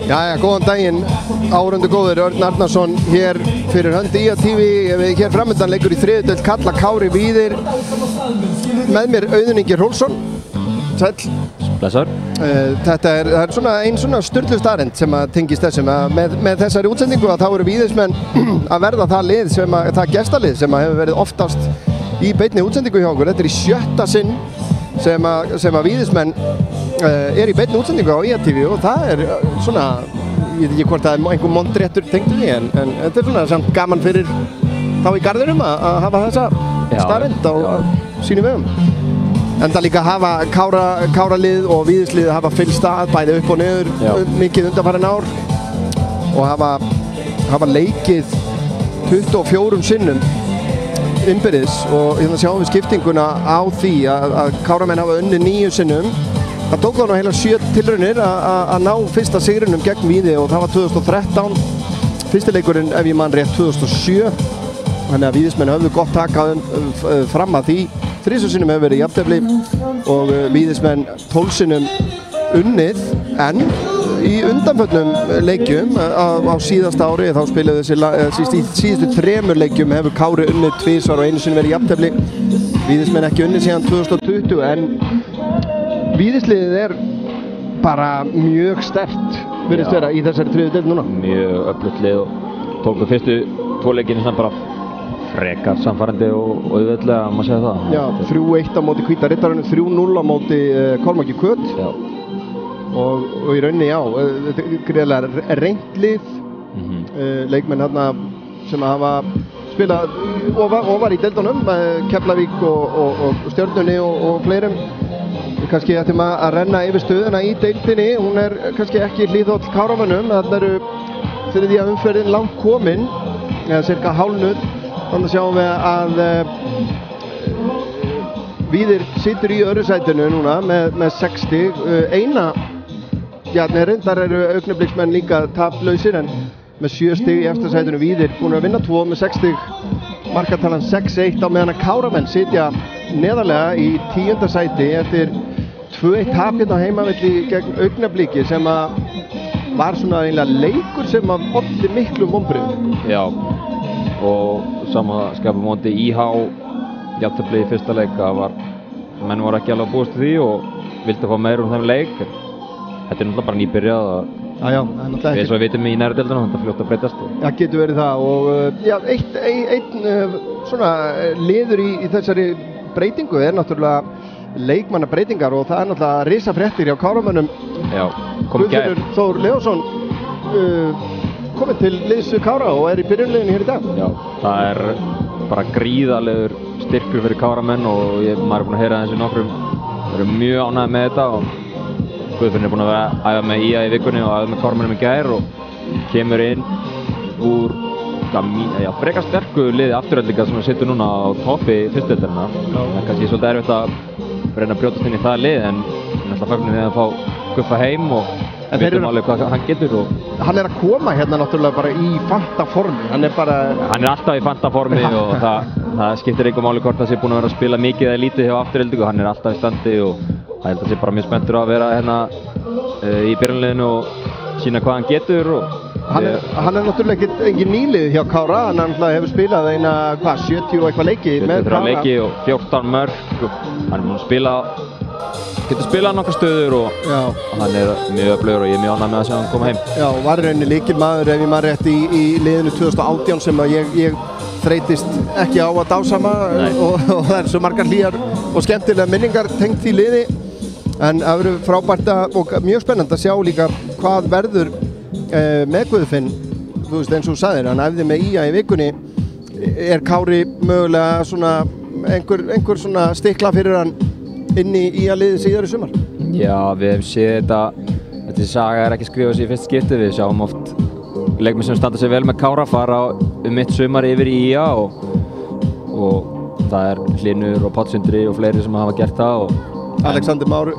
Jæja, góðan daginn, áhorfendur góðir, Örn Arnarsson hér fyrir hönd IA-TV. Hér framöndan leikur í þriðjudeild karla Kári Víðir. Með mér Auðun Ingi Hrólfsson. Sæll. Blessaður. Það er svona sturlu staðreynd sem að tengist þessum. Með þessari útsendingu að þá eru Víðismenn að verða það lið það gestalið sem að hefur verið oftast í beinni útsendingu hjá okkur. Þetta er í 7. sinn sem að Víðismenn er í beinni útsendingu á IA-TV og það er svona, ég veit ekki hvort það er einhver mondréttur tengt við því en þetta er svona samt gaman fyrir þá í garðinum að hafa þessa staðreynd á sínum vegum. En það líka hafa Káralið og Víðislið hafa fylgst að bæði upp og niður mikið undanfarin ár og hafa leikið 24 sinnum innbyrðis og hérna sjáum við skiptinguna á því að Káramenn hafa unnið 9 sinnum. Það tók þá heila 7 tilraunir að ná fyrsta sigrinum gegn Víði og það var 2013. Fyrsti leikurinn, ef ég man rétt, 2007. Þannig að Víðismenn höfðu gott takað fram að því. 3 sinnum hefur verið jafntefli og Víðismenn 12 sinnum unnið en í undanförnum leikjum á síðasta ári þá spiluðu síðustu 3 leikjum hefur Kári unnið 2 og 1 sinni verið jafntefli. Víðismenn ekki unnið síðan 2020 en Víðisliðið er bara mjög sterkt virðist vera í þessari þriðju deild núna. Mjög öflugt lið og tóku fyrstu 2 leikina sem bara frekar samfærandi og auðveldlega, maður segja það. Já, 3-1 á móti Hvíta Riddaranum, 3-0 á móti Kormáki Kvöt og í rauninni þetta er greiðlega reynt lið, leikmenn hérna sem hafa spilað ofar í deildunum, Keflavík og Stjörnunni og fleirum. Kannski ættum að renna yfir stöðuna í deildinni, hún er kannski ekki hlýðhóll Káramönnum, þannig eru fyrir því að umferðin langt komin, eða cirka hálfnuð. Þannig sjáum við að Víðir situr í öðru sætinu núna með 6 stig. Reyndar eru Augnabliksmenn líka taplausir en með 7 stig í efsta sætinu. Víðir búin að vinna 2 með 6 stig, markatalan 6-1 á meðan að Káramenn sitja neðarlega í 10. sæti eftir 2-1 tap hérna á heimavelli gegn Augnabliki sem að var svona eiginlega leikur sem að olli miklu vonbrigðum. Já, og samanskapið móti IH jafntefli í fyrsta leik menn voru ekki alveg að búast því og vildi fá meira þeim leik. Þetta er náttúrulega bara nýbyrjað og við svo vitum í næri deildina þetta fljótt að breytast. Já, getur verið það og einn svona liður í þessari breytingu er náttúrulega leikmannabreytingar og það er náttúrulega risafréttir hjá Káramönnum. Já, komið gær. Guðfinnur Þór Leósson komið til liðs Kára og er í byrjunliðinu hér í dag. Já, það er bara gríðarlegur styrkur fyrir Káramenn og maður er búinn að heyra þessu nokkrum. Við erum mjög ánægðir með þetta og Guðfinnur er búinn að vera að æfa með IA í vikunni og æfa með Káramönnum í gær og kemur inn úr frekar sterku liði Aftureldinga sem situr núna á toppi fyrstdeildarinnar. Það er kannski svolítið erfitt að reyna að brjótast inn í það lið en náttúrulega fögnum við að fá Guffa heim og vitum alveg hvað hann getur. Hann er að koma hérna náttúrulega bara í fantaformi. Hann er alltaf í fantaformi og það skiptir einhver máli hvort það sé búinn að vera að spila mikið eða lítið hjá Aftureldingu. Hann er alltaf í standi og það held að sé bara mjög spenntur að vera hérna í byrjunliðinu og sína hvað hann getur. Hann er náttúrulega engin nýlið hjá Kára, hann hefur spilað 70 og eitthvað leiki með Kára. 73 leiki og 14 mörk og hann er búinn að getur spilað nokkar stöður og hann er mjög öflugur og ég er mjög ánægður með að sjá hann koma heim. Já, var rauninni lykilmaður ef ég man rétt í liðinu 2018 sem að ég þreytist ekki á að dásama og það er svo margar hlýjar og skemmtilega minningar tengt því liði en það verður frábært og mjög spennandi að sjá líka hvað verður með Guðfinn, þú veist eins og þú sagðir, hann æfði með IA í vikunni. Er Kári mögulega svona einhver svona stikla fyrir hann inn í IA-liðið síðar í sumar? Já, við hefum séð þessi saga er ekki skrifað sér í fyrst skipti. Við sjáum oft leikmenn sem standa sig vel með Kára fara mitt sumar yfir í IA og það er Hlynur og Pottsundri og fleiri sem hafa gert það Alexander Már,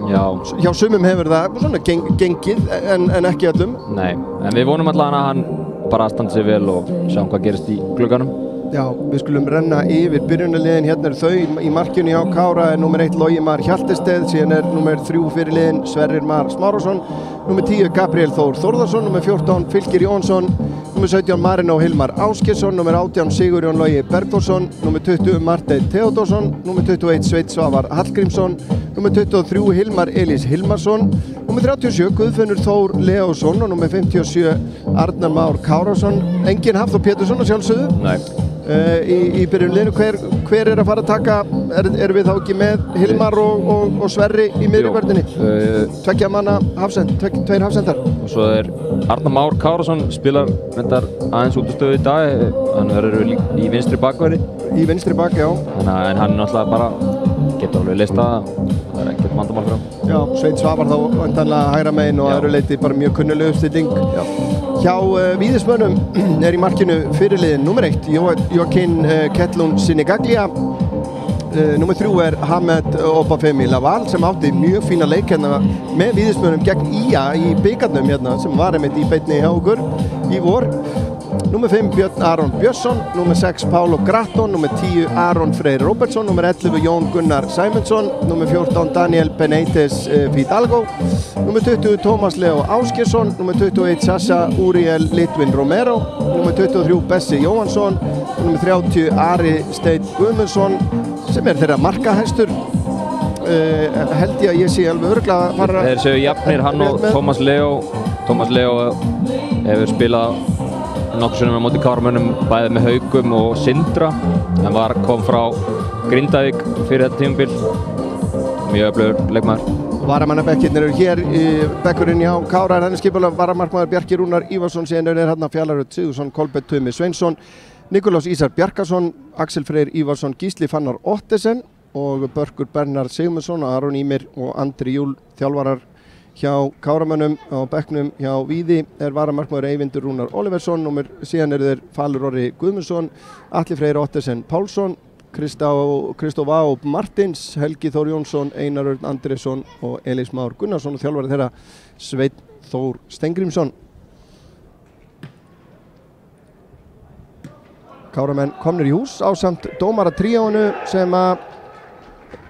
hjá sumum hefur það svona gengið en ekki öllum. Nei, en við vonum allavega að hann bara standi sig vel og sjáum hvað gerist í glugganum. Já, við skulum renna yfir byrjunarliðin. Hérna þau í markinu hjá Kára er númer 1 Logi Mar Hjaltesteð, síðan númer 3 fyrirliðin Sverrir Mar Smárásson, númer 10 Gabriel Þór Þórðarsson, númer 14 Fylkir Jónsson, númer 17 Marino Hilmar Ásgeirsson, númer 18 Sigurjón Logi Bergþórsson, númer 20 Marteinn Theódórsson, númer 21 Sveinn Svavar Hallgrímsson, númer 23 Hilmar Elís Hilmarsson, númer 37 Guðfinnur Þór Leósson og númer 57 Arnar Már Kárásson. Enginn Hafþór Pétursson að sjálfsögðu. Nei. Í byrjunarliðinu, hver er að fara að taka, erum við þá ekki með Hilmar og Sverri í miðjuvörninni? Tveggja manna tveir hafsendar. Og svo Arnar Már Kárásson spilar reyndar aðeins út af stöðu í dag, hann verður í vinstri bakverði. Í vinstri bak, já. En hann náttúrulega bara getur alveg lista það ekkert vandamál fyrir hann. Já, Sveinn Svavar þá vantanlega hægra megin og öðru leyti bara mjög kunnuleg uppstilling. Hjá Víðismönnum í markinu fyrirliðin númer 1 Joaquin Ketlun Sinigaglia, númer 3 Hamed Obafemi Laval sem átti mjög fína leik hérna með Víðismönnum gegn IA í bikarnum hérna sem var einmitt í beinni hjá okkur í vor. Númer 5 Björn Aron Björnsson, númer 6 Pálo Gratton, númer 10 Aron Freyr Róbertsson, númer 11 Jón Gunnar Sæmundsson, númer 14 Daniel Benítez Fidalgo, númer 20 Tómas Leo Ásgeirsson, númer 21 Sasa Uriel Litvin Romero, númer 23 Bessi Jóhansson og númer 30 Ari Steinn Guðmundsson sem þeirra markahæstur. Held ég að ég sé alveg örugglega að fara. Þeir séu jafnir, hann og Tómas Leo. Tómas Leo hefur spilað nokkuð sinnum á móti Káramönnum bæði með Haukum og Sindra en kom frá Grindavík fyrir þetta tímabil. Mjög öflugur leikmaður. Varamannabekkirnir eru hér, bekkurinn hjá Kára hann skipulega varamarkmaður Bjarki Rúnar Ívarsson, síðan hérna Fjalarhöll Sigurðsson, Kolbeinn Tumi Sveinsson, Nikolás Ísar Bjarkason, Axel Freyr Ívarsson, Gísli Fannar Ottesen og Börkur Bernhard Sigmundsson, Aron Ímir og Andri Júl þjálfarar hjá Káramönnum. Á bekknum hjá Víði varamarkmaður Eyvindur Rúnar Oliversson, síðan þeir Falur Orri Guðmundsson, Atli Freyr Ottesen Pálsson, Kristóf Á Martins, Helgi Þór Jónsson, Einar Örn Andrésson og Elís Már Gunnarsson og þjálfari þeirra Sveinn Þór Steingrímsson. Káramenn komnir í hús ásamt dómaratríónu sem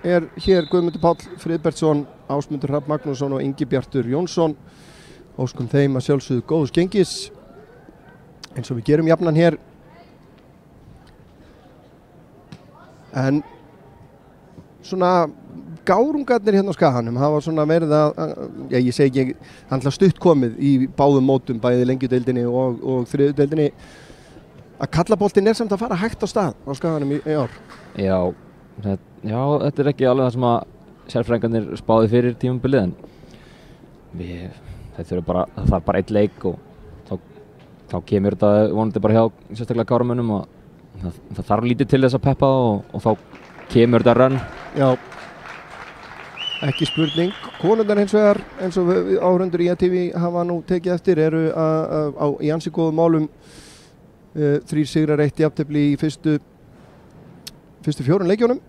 hér Guðmundur Páll Friðbertsson, Ásmundur Hrafn Magnússon og Ingibjartur Jónsson. Óskum þeim að sjálfsögðu góðs gengis eins og við gerum jafnan hér. En svona gárungarnir hérna á Skaganum hafa svona verið ég segi ekki, handla stutt komið í báðum mótum, bæði lengjudeildinni og þriðjudeildinni. Að kallaboltinn samt að fara hægt á stað á Skaganum í ár. Já, þetta ekki alveg það sem að sérfræðingarnir spáði fyrir tímabilið en það er bara einn leik og þá kemur þetta vonandi bara hjá sérstaklega Káramönnum og það þarf lítið til þess að peppa og þá kemur þetta rönn. Já, ekki spurning. Konurnar hins vegar eins og áhorfendur í IATV hafa nú tekið eftir eru í ansi góðum málum 3 sigrar 1 jafntefli í fyrstu 4 leikjunum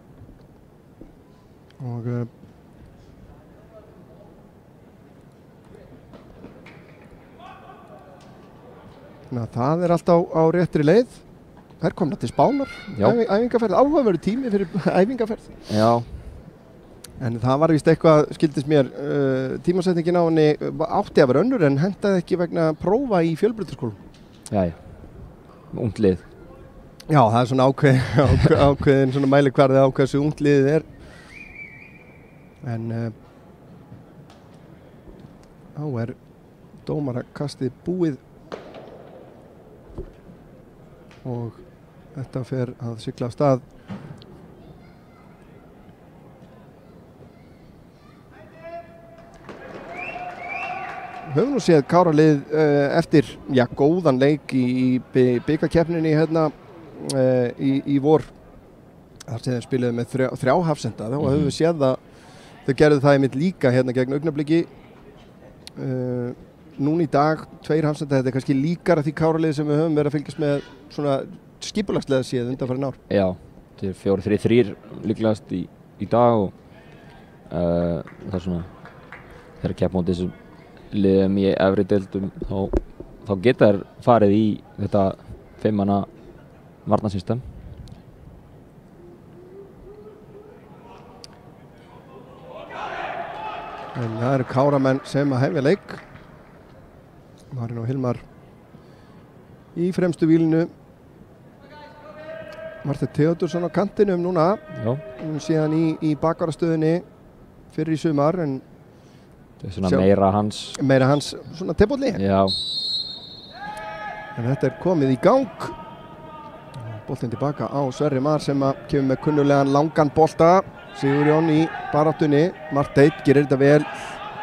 og það er allt á réttri leið. Þær komna til Spánar, æfingarferð, áhugaverður tími fyrir æfingarferð. Já. En það var víst eitthvað, skildist mér, tímasetningin á henni átti að vera önnur en hentaði ekki vegna prófa í fjölbrautaskólum. Jæja, ungt lið. Já, það er svona ákveðin svona mælikvarði á hversu ungt liðið er. En þá er dómarakastið búið og þetta fer að sigla af stað. Við höfum nú séð Káralið eftir góðan leik í bikarkeppninni hérna í vor þar sem þeir spiluðu með 3 hafsenda og höfum við séð að þau gerðu það einmitt líka hérna gegn Augnabliki. Núna í dag 2 hafsenda, þetta er kannski líkara því Káralið sem við höfum verið að fylgjast með svona skipulagslega séð undanfarin ár. Já, þetta er 4-3-3 líklegast í dag og það er svona þegar keppa móti þessum liðum í efri deildum þá geta þær farið í þetta 5 manna varnarsystem. En það eru Káramenn sem að hefja leik. Marino Hilmar í fremstu vílinu. Marteinn Theódórsson á kantinum núna. Já. Síðan í bakvarastöðunni fyrir í sumar, en Það er svona meira hans svona tepolli. Já. En þetta komið í gang. Boltinn tilbaka á Sverri Mar sem kemur með kunnulegan langan bolta. Sigurjón í baráttunni. Marteinn gerir þetta vel.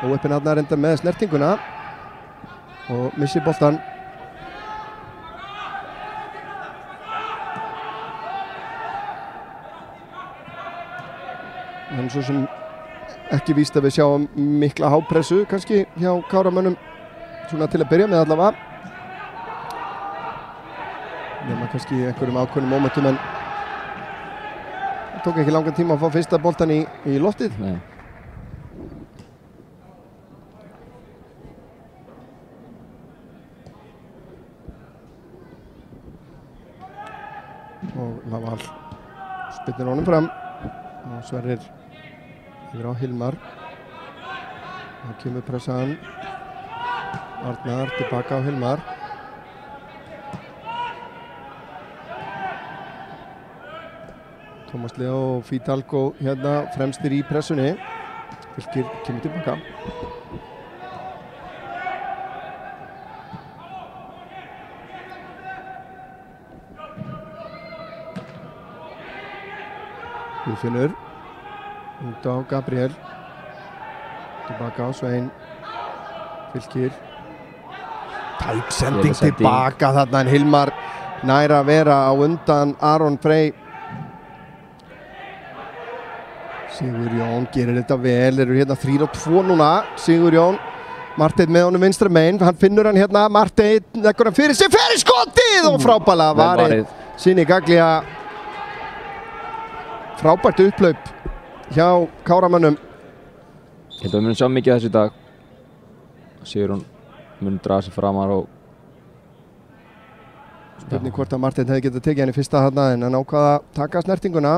Óheppinn þarna reyndar með snertinguna og missir boltan. En svo sem ekki víst að við sjáum mikla hápressu kannski hjá Káramönnum svona til að byrja með allavega. Nema kannski einhverjum ákveðnum momentum, en það tók ekki langan tíma að fá fyrsta boltan í loftið. Nei. Og Laval spyrnir honum fram og Sverrir yfir á Hilmar. Það kemur pressan. Arnar tilbaka á Hilmar. Tómas Leo og Fidalgo hérna fremstir í pressunni. Fylkir kemur tilbaka. Guðfinnur út á Gabriel, tilbaka á Svein. Fylkir tæp sending tilbaka þarna, en Hilmar nær að vera á undan Aron Frey. Sigurjón gerir þetta vel, eru hérna 3-2 núna. Sigurjón, Marteinn með honum vinstra megin, hann finnur hann hérna. Marteinn leggur hann fyrir sig, fyrir skotið og frábælega varið. Sini Gaglia. Frábært upplaup hjá Káramönnum. Ég held að við munum sjá mikið þessu í dag. Sigurjón mun draga sig framar og spurning hvort að Marteinn hefði getað tekið hann í fyrsta þarna, en hann ákvað að taka snertinguna.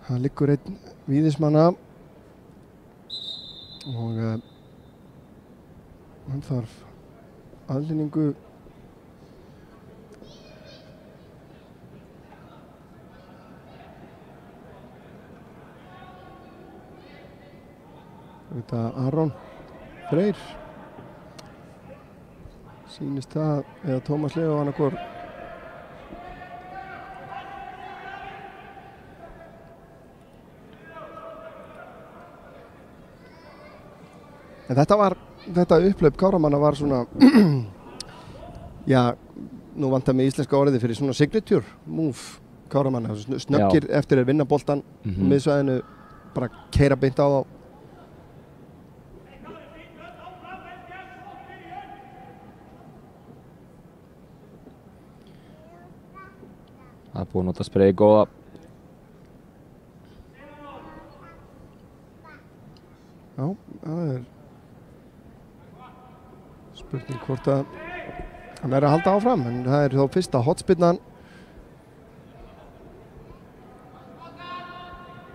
Það liggur einn víðismanna og hann þarf aðlýningu. Þetta Aron Freyr sýnist það, eða Tómas Leo annarkor. En þetta upplaup Káramanna var svona já, nú vantar mig íslenska orðið fyrir svona signature move Káramanna, snöggir eftir að vinna boltan miðsvæðinu, bara keyra beint á þá. Það er búið að nota spreyið góða. Já, það er spurning hvort að hann er að halda áfram, en það er þá fyrsta hotspinnan.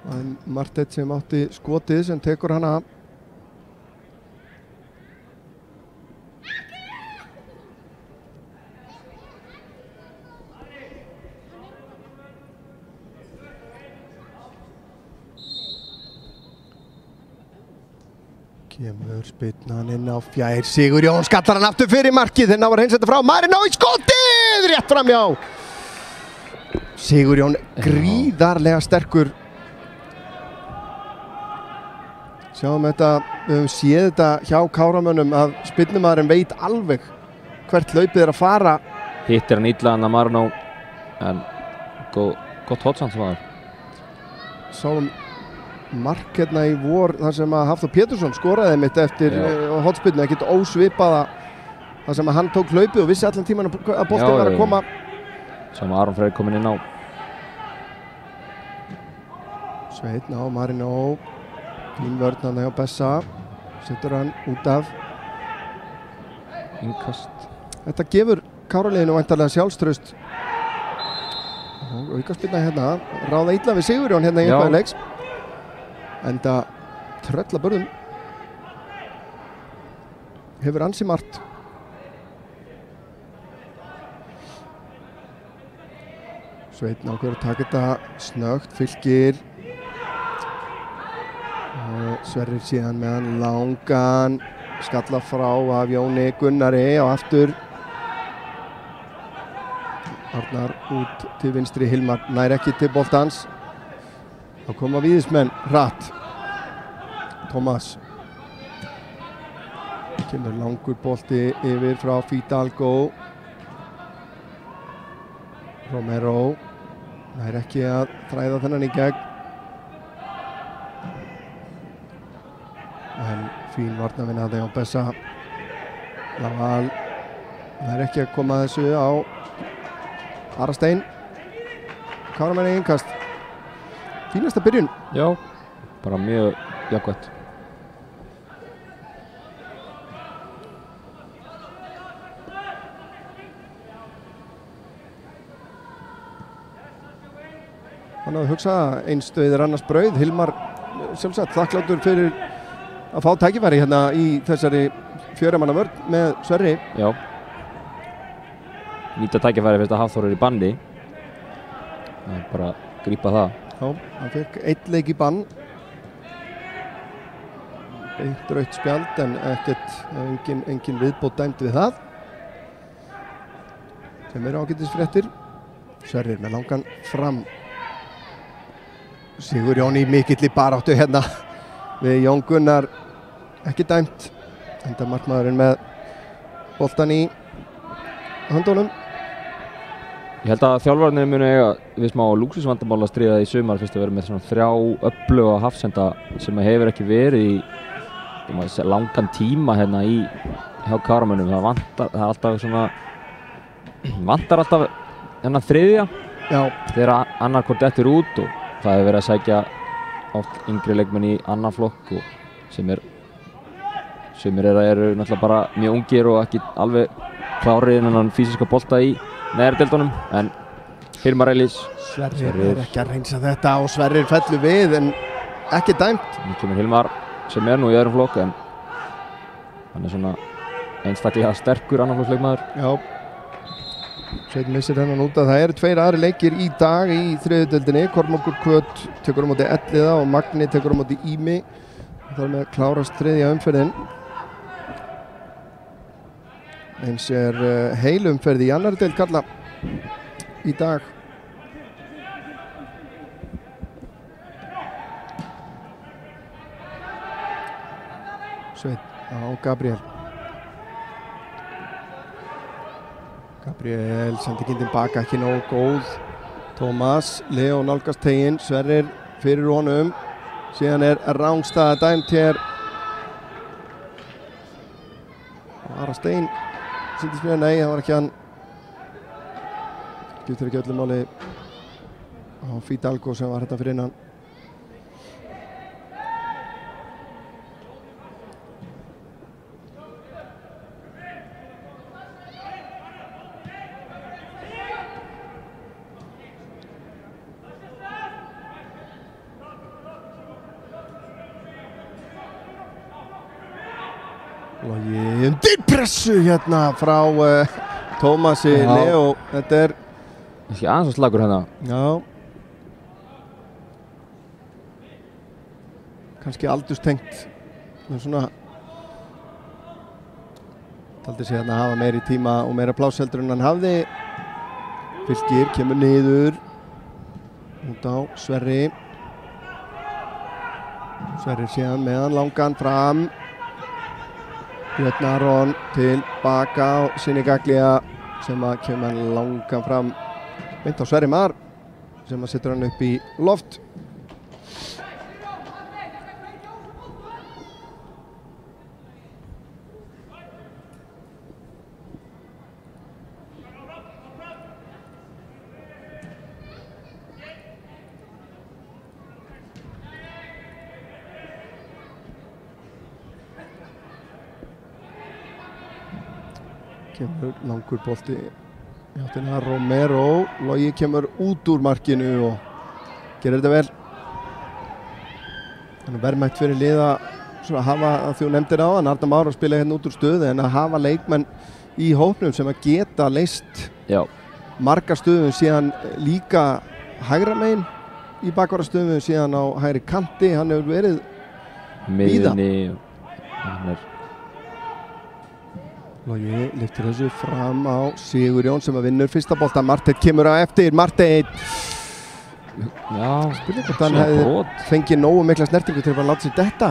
Það er Marteinn sem átti skotið sem tekur hana. Kemur spyrnan inn á fjær. Sigurjón skallar hann aftur fyrir markið, þegar var hreinsetta frá. Marino í skotið, rétt framjá. Sigurjón gríðarlega sterkur. Sjáum þetta, við höfum séð þetta hjá Káramönnum að spyrnumaðurinn veit alveg hvert hlaupið er að fara. Hittir hann illa hann að Marino, en gott hotsamt sem var. Sáum mark hérna í vor þar sem að Hafþór Pétursson skoraði mitt eftir hotspyrnu, ekkert ósvipaða, þar sem að hann tók hlaupið og vissi allan tíman að boltinn var að koma. Sem Aron Freyr kominn inn á. Sveinn á Marino, fín vörn hann hjá Bessa, setur hann út af. Innkast. Þetta gefur Káraliðinu væntanlega sjálfstraust og aukaspyrna hérna, ráða illa við Sigurjón hérna í upphafi leiks, enda tröllabörðum hefur ansi margt. Sveinn ákveður að taka þetta snöggt, Fylkir og Sverrir síðan með hann langan, skalla frá af Jóni Gunnari og aftur Arnar út til vinstri, Hilmar nær ekki til boltans. Þá koma víðismenn hratt. Tómas kemur langur bolti yfir frá Fidalgo. Romero nær ekki að þræða þennan í gegn, en fín varnarvinna þegar Bessa. Laval nær ekki að koma þessu á Arastein. Káramenn í innkast. Fínasta byrjun. Já, bara mjög jákvætt. Hann hafði hugsað eins stöðir annars brauð. Hilmar sjálfsagt þakklátur fyrir að fá tækifæri hérna í þessari fjöramanna vörn með Sverri. Já. Nýta tækifæri fyrst að Hafþór er í banni. Það er bara að grípa það. Já, hann fekk 1 leik í bann. Eitt rautt spjald en engin viðbót dæmt við það. Sem eru ágætisfréttir. Sverrir með langan fram. Sigurjón í mikilli baráttu hérna við Jón Gunnar, ekki dæmt, enda markmaðurinn með boltan í höndunum. Ég held að þjálfarnir muni eiga við smá lúxusvandamál að stríða í sumar fyrst að vera með svona 3 öfluga hafsenda sem hefur ekki verið í langan tíma hérna hjá Káramönnum. Það er alltaf svona vantar alltaf hérna þriðja. Já. Þegar annar hvort dettur út og það hefur verið að sækja oft yngri leikmenn í annan flokk og sumir eru náttúrulega bara mjög ungir og ekki alveg klárið innan fysiska bolta í neðri deildunum, en Hilmar Elís Sverrir er ekki að reynsa þetta og Sverrir fellur við en ekki dæmt. Nú kemur Hilmar sem er nú í öðrum flokk en hann er svona einstaklega sterkur annan flokksleikmaður. Já. Sveinn missir hennan út að það eru 2 aðri leikir í dag í 3. deildinni. Kormákur Kvöt tekur á móti Elliða og Magni tekur á móti Ími. Það er með klárast 3. umferðin. Eins er heil umferð í 2. deild karla í dag. Sveinn á Gabriel. Gabriel sendi kindin baka, ekki nógu góð. Tómas, Leo nálgast teginn, Sverrir fyrir honum. Síðan er rangstaða dæmt hér. Arastein sýndist mér, nei, það var ekki hann. Skiptir ekki öllu máli á Fidalgo sem var hérna fyrir innan. Logi undir pressu hérna frá Tómasi. Leo, þetta er ekki aðeins að slagur hérna. Já, kannski aldurstengt, svona taldi sig hérna að hafa meiri tíma og meira pláss heldur en hann hafði. Fylkir kemur niður út á Sverri. Sverrir síðan með hann langan fram. Björn Aron til baka og Sinni Gaglia sem að kemur hann langan fram beint á Sverri Mar sem að setur hann upp í loft. Kemur langur bolti Játtina Romero, Logi kemur út úr markinu og gerir þetta vel. Þannig verðmætt fyrir liða að hafa, að þú nefndir á hann, Arnar Már að spila hérna út úr stöðu, en að hafa leikmenn í hópnum sem að geta leyst margar stöðum, síðan líka hægra megin í bakvara stöðum, síðan á hægri kanti. Hann hefur verið miðunni. Logi lyftir þessu fram á Sigurjón sem að vinnur fyrsta bolta. Marteinn kemur á eftir. Marteinn spurning hvort hann hefði fengið nógu mikla snertingu til að láta sér detta,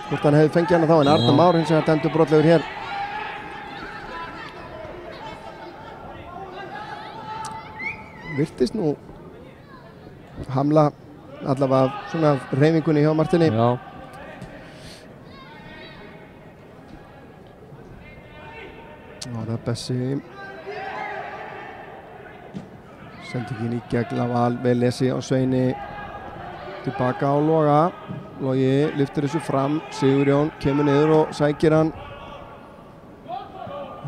hvort hann hefði fengið hana þá, en Arnar Már hins vegar dæmdur brotlegur hér. Virtist nú hamla allavega svona hreyfingunni hjá Marteini. Það er Bessi sendingin í gegn af Val, vel lesi á Sveini, tilbaka á Loga. Logi lyftir þessu fram, Sigurjón kemur niður og sækir hann,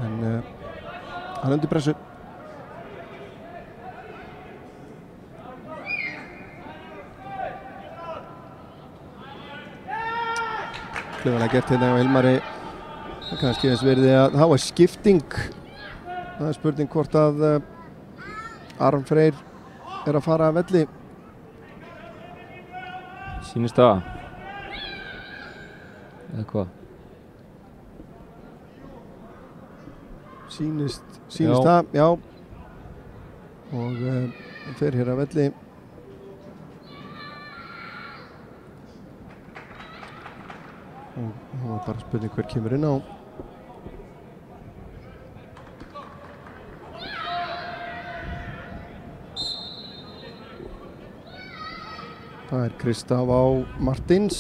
en hann undir pressu. Klöfulega gert hérna á Hilmari. Það kannski þess verði að hafa skipting. Það er spurning hvort að Aron Freyr er að fara að velli. Sýnist það? Eða hvað? Sýnist það, já. Og fer hér að velli. Og það var bara spurning hver kemur inn á. Það er Kristaf á Martins.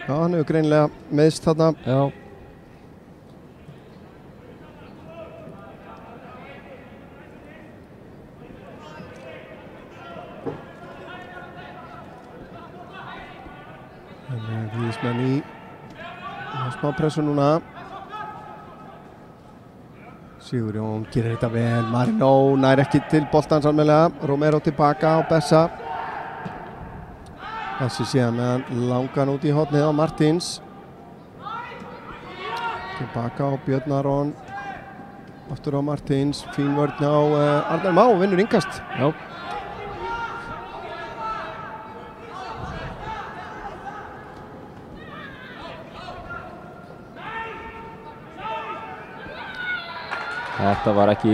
Já, hann hefur greinilega meiðst þarna. Já. Víðismenn í smá pressu núna. Sigurjón gerir þetta vel. Marino nær ekki til boltans almennilega. Romero tilbaka á Bessa. Bessi síðan með hann langan út í hornið á Martins. Tilbaka á Björn Aron. Aftur á Martins. Fín vörn á Arnar Má, vinnur innkast. Já. Þetta var ekki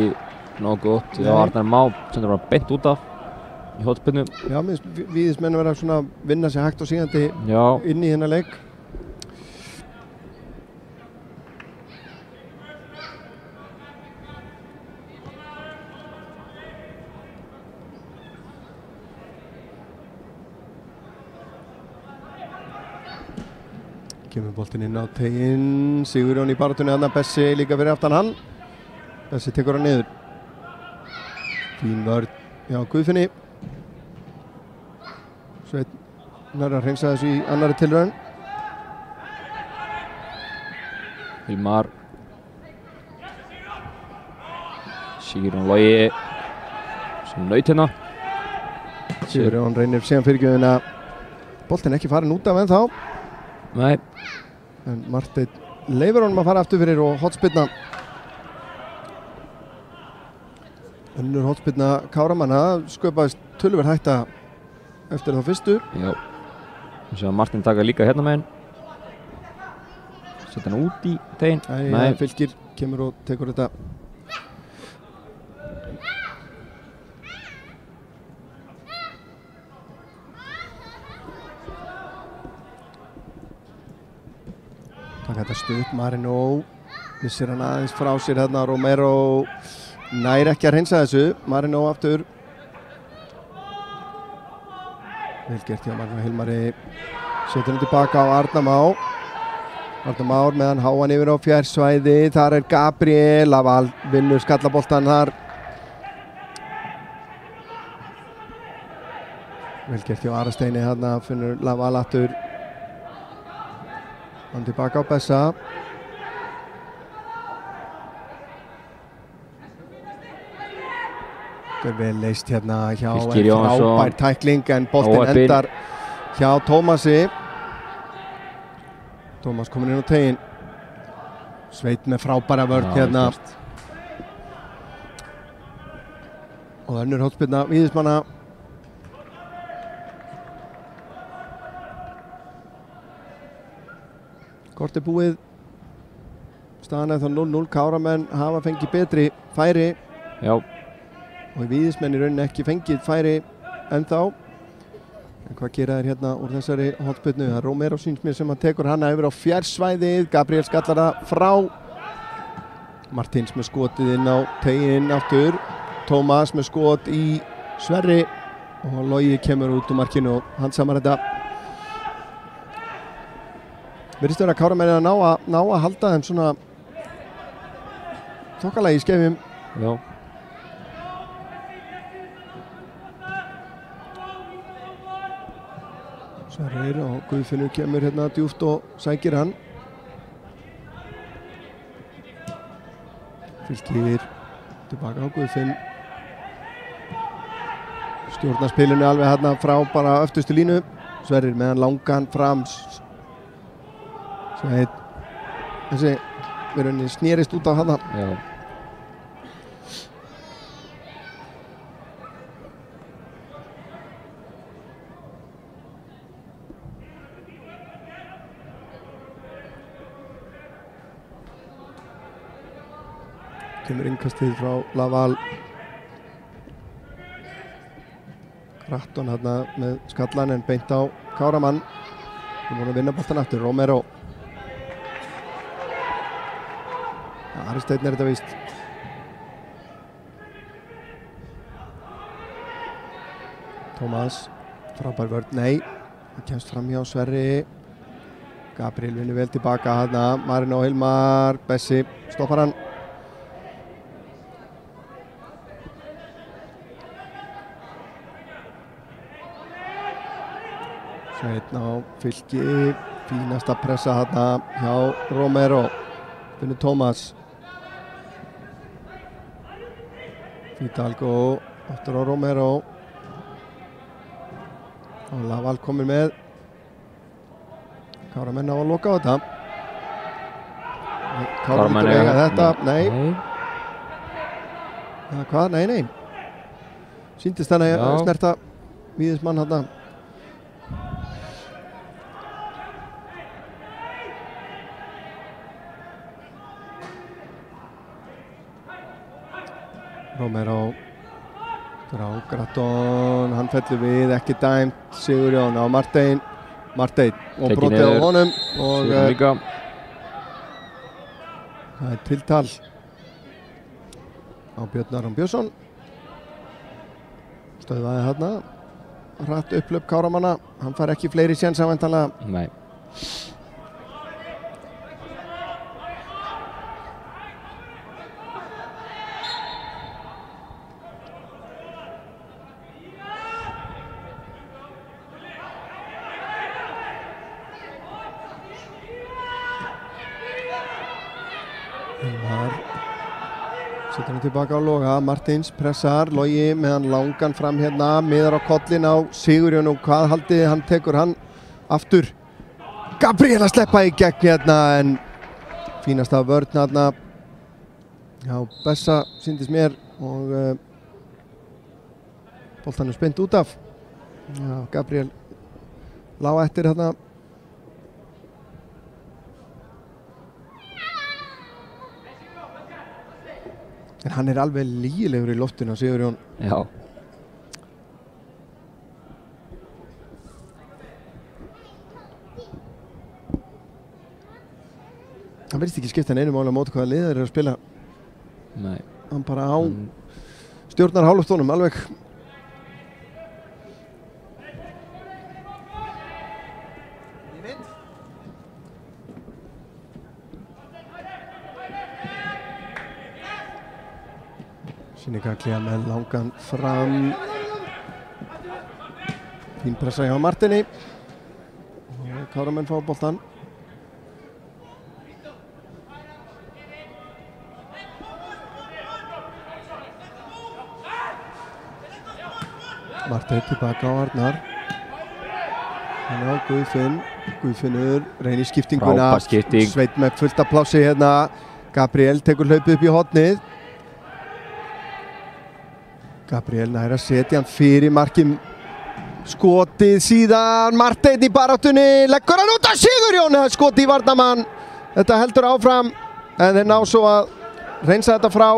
nógu gott. Já, Arnar Má sendur bara beint út af í hotspinnu. Já, Víðismenn verða svona vinna sér hægt og sígandi inn í hennar leik. Kemur boltinn inn á teginn. Sigurjón í barátunni þarna. Bessi líka fyrir aftan hann. Bessi tekur hann niður. Fín vörn hjá Guðfinni. Sveinn nær að hreinsa þessu í annari tilraun. Hilmar. Sigurjón Logi sem naut hérna. Sigurjón reynir síðan fyrirgjöfina. Boltinn ekki farin út af ennþá. Nei. En Marteinn leifur honum að fara aftur fyrir og hotspinna. Önnur hotspinna Káramanna, sköpaðist töluvert hætta eftir þá fyrstu. Já. Við séum að Martin taka líka hérna meginn. Setja hann út í teginn. Nei, Fylkir kemur og tekur þetta. Takk þetta stutt, Marino missir hann aðeins frá sér hérna. Romero nær ekki að hreinsa þessu. Marino aftur. Vel gert hjá Magna Hilmari. Setur hann tilbaka á Arnar Má. Arnar Már meðan háan yfir á fjársvæði. Þar er Gabriel. Val vinnur skallaboltan þar. Vel gert hjá Arasteini þarna, finnur Laval aftur. Hann tilbaka á Bessa. Það vel leist hérna hjá frábær tækling en boltinn endar hjá Tómasi. Tómas komin inn á teginn. Sveit með frábæra vörn hérna. Og önnur hornspyrna Víðismanna. Kort búið. Staðan er þá 0-0. Káramenn hafa fengið betri færi. Já. Og Víðismenn í rauninni ekki fengið færi ennþá. En hvað gera þær hérna úr þessari hornspyrnu? Það er Romero síns mér sem hann tekur hana yfir á fjarsvæðið. Gabriel skallar það frá. Martins með skotið inn á teginn aftur. Tómas með skot í Sverri. Og Logi kemur út úr markinu og hann samar þetta. Virðist vera að Káramenn að ná að halda þeim svona þokkalagi í skefjum. Já. Sverrir og Guðfinnur kemur hérna djúpt og sækir hann. Fylkir tilbaka á Guðfinn. Stjórnar spilinu alveg hérna frá bara öftustu línu. Sverrir meðan langan fram. Sveit. Þessi verðunni snerist út á hana. Já. Kemur innkastið frá Laval. Kratton hérna með skallan en beint á Káramann. Við vorum að vinna boltan aftur, Romero. Aristeinn er þetta víst. Tómas, frábær vörn, nei. Það kemst fram hjá Sverri. Gabriel vinnur vel tilbaka hérna. Marino Hilmar, Bessi, stoppar hann. Sveinn á Fylki, fínasta pressa hérna hjá Romero. Finnur Tómas. Fidalgo aftur á Romero. Og Laval komir með. Káramenn á að loka á þetta. Káramenn eiga þetta, nei. Ja, hvað? Nei. Sýndist þannig að snerta Víðismann hérna. Romero frá Kratton, hann fellur við, ekki dæmt. Sigurjón á Marteinn og brotið á honum og það er tiltal á Björn Aron Björnsson. Stöðvaði hérna hratt upplöp Káramanna, hann fær ekki fleiri séns á væntanlega. Nei. Setur hann tilbaka á Loga, Martins pressar, Logi meðan langan fram hérna, miðar á kollin á Sigurjón og hvað haldið hann tekur hann aftur. Gabriel að sleppa í gegn hérna en fínasta vörn hérna. Já, Bessa sýndist mér og boltan er spennt út af. Já, Gabriel lá eftir hérna. En hann er alveg lygilegur í loftinu á Sigurjón. Já. Hann verðist ekki skipta einu máli á móti hvaða lið þeir eru að spila. Nei. Hann bara á stjórnar hálftónum alveg. Sinigaglia með langan fram. Fín pressa hjá Martini. Káramenn fá boltan. Marteinn tilbaka á Arnar. Hann á Guðfinn. Guðfinnur reynir skiptinguna. Frábær skipting. Sveinn með fullt af plássi hérna. Gabriel tekur hlaupið upp í hornið. Gabriel nær að setja hann fyrir markið. Skotið síðan. Marteinn í baráttunni. Leggur hann út af Sigurjón. Skotið í varnarmann. Þetta heldur áfram. En þeir ná svo að reynsa þetta frá.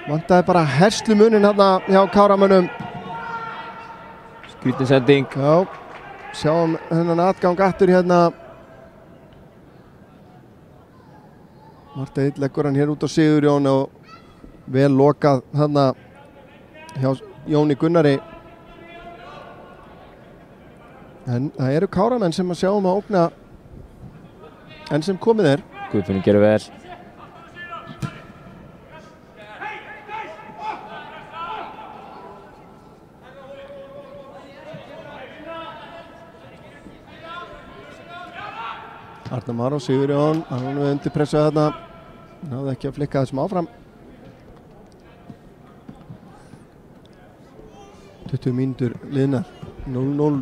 Vantaði bara herslumuninn hérna hjá Káramönnum. Skrítin sending. Já, sjáum hennan atgang aftur hérna. Marteinn leggur hann hér út á Sigurjón og vel lokað hérna hjá Jóni Gunnari. En það eru Káramenn sem að sjáum að ógna enn sem komið er. Guðfinnur gerir vel. Arnar Már og Sigurjón, hann var nú undir pressu þarna. Náði ekki að flikka þessum áfram. 20 mínútur liðnar, 0-0.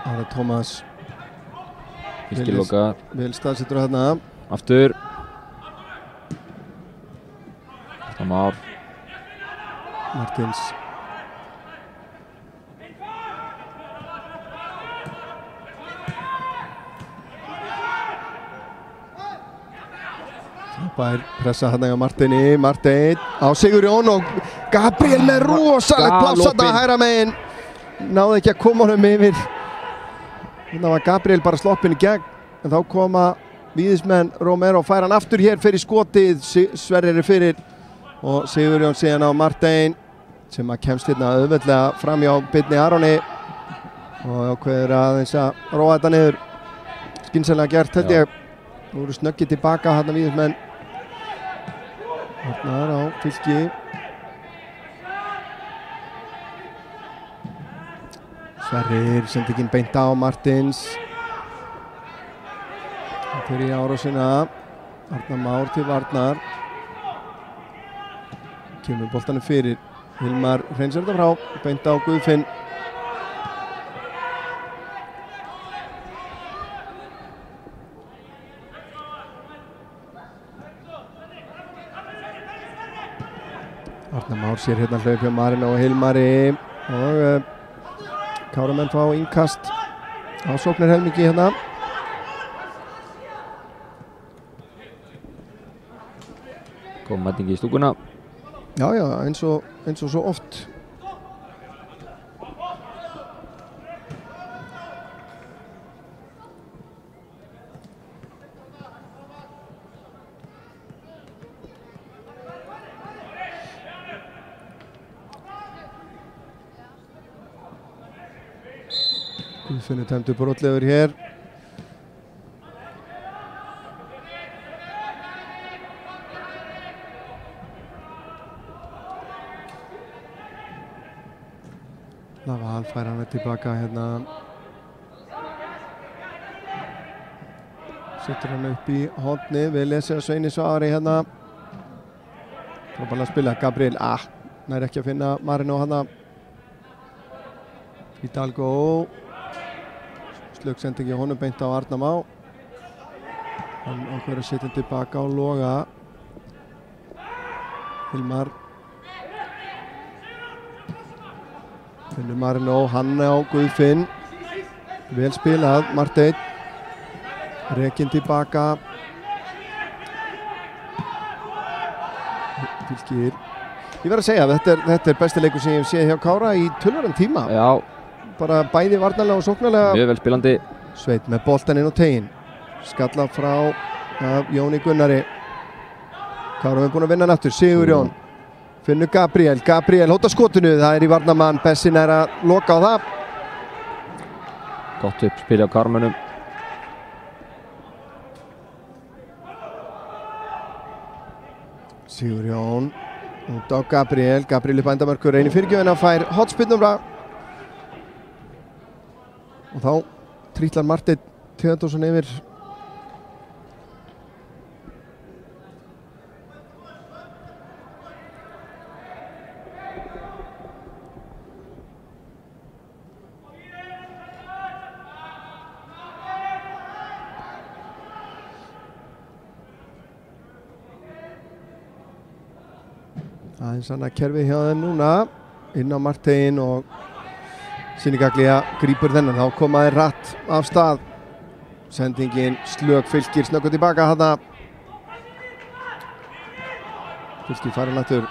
Ára Tómas. Fylkir loka. Vel staðsettur þarna. Aftur. Arnar Már. Martins. Frábær pressa hérna hjá Marteini. Marteinn á Sigurjón og Gabriel með rosalegt pláss þarna hægra megin. Náði ekki að koma honum yfir. Þarna var Gabriel bara sloppinn í gegn. En þá koma víðismenn Romero, fær hann aftur hér fyrir skotið. Sverrir er fyrir og Sigurjón síðan á Marteinn sem að kemst hérna auðveldlega fram hjá Birni Aroni og ákveður aðeins að róa þetta niður. Skynsamlega gert held ég. Nú eru snöggið tilbaka hérna víðismenn. Arnar á Fylki. Sverrir sendingin beint á Martins. Hann fyrir í árásina. Arnar Már til varnar. Kemur boltanum fyrir. Hilmar hreinsar þetta frá. Beint á Guðfinn. Arnar Már sér hérna hlaup hjá Marino og Hilmari og Káramenn fá innkast á sóknarhelmingi hérna. Kom mætingi í stúkuna. Já, eins og svo oft. Guðfinnur tæmdur brotlegur hér. Laval fær hann tilbaka hérna. Setur hann upp í horni. Við lesum að Sveini Svari hérna. Frábærlega að spila. Gabriel, nær ekki að finna Marino hérna. Hidalgo. Slöggsendingi honum beint á Arnar Má. Hann ákveður að setja hann tilbaka á Loga. Hilmar. Finnur Marino, hann á Guðfinn. Vel spilað, Marteinn. Rekinn tilbaka. Fylkir. Ég verð að segja, þetta er besti leikur sem ég hef séð hjá Kára í tölvöran tíma. Já. Bara bæði varnarlega og sóknarlega. Mjög vel spilandi. Sveinn með boltan inn á teginn. Skalla frá Jóni Gunnari. Kára er búinn að vinna hann aftur. Sigurjón. Finnur Gabriel. Gabriel hóta skotinu. Það er í varnarmann. Bessin er að loka á það. Gott uppspil á Kármönnum. Sigurjón út á Gabriel upp endamörkur, reynir fyrirgjöfina, fær hotspyrnumra og þá trítlar Marteinn Theodorsson yfir. Aðeins annað kerfi hjá þeim núna, inn á Marteinn og Sinigaglia grípur þennan, þá komaði rætt af stað. Sendingin slök, Fylkir snöggur tilbaka þarna. Fylkir farin aftur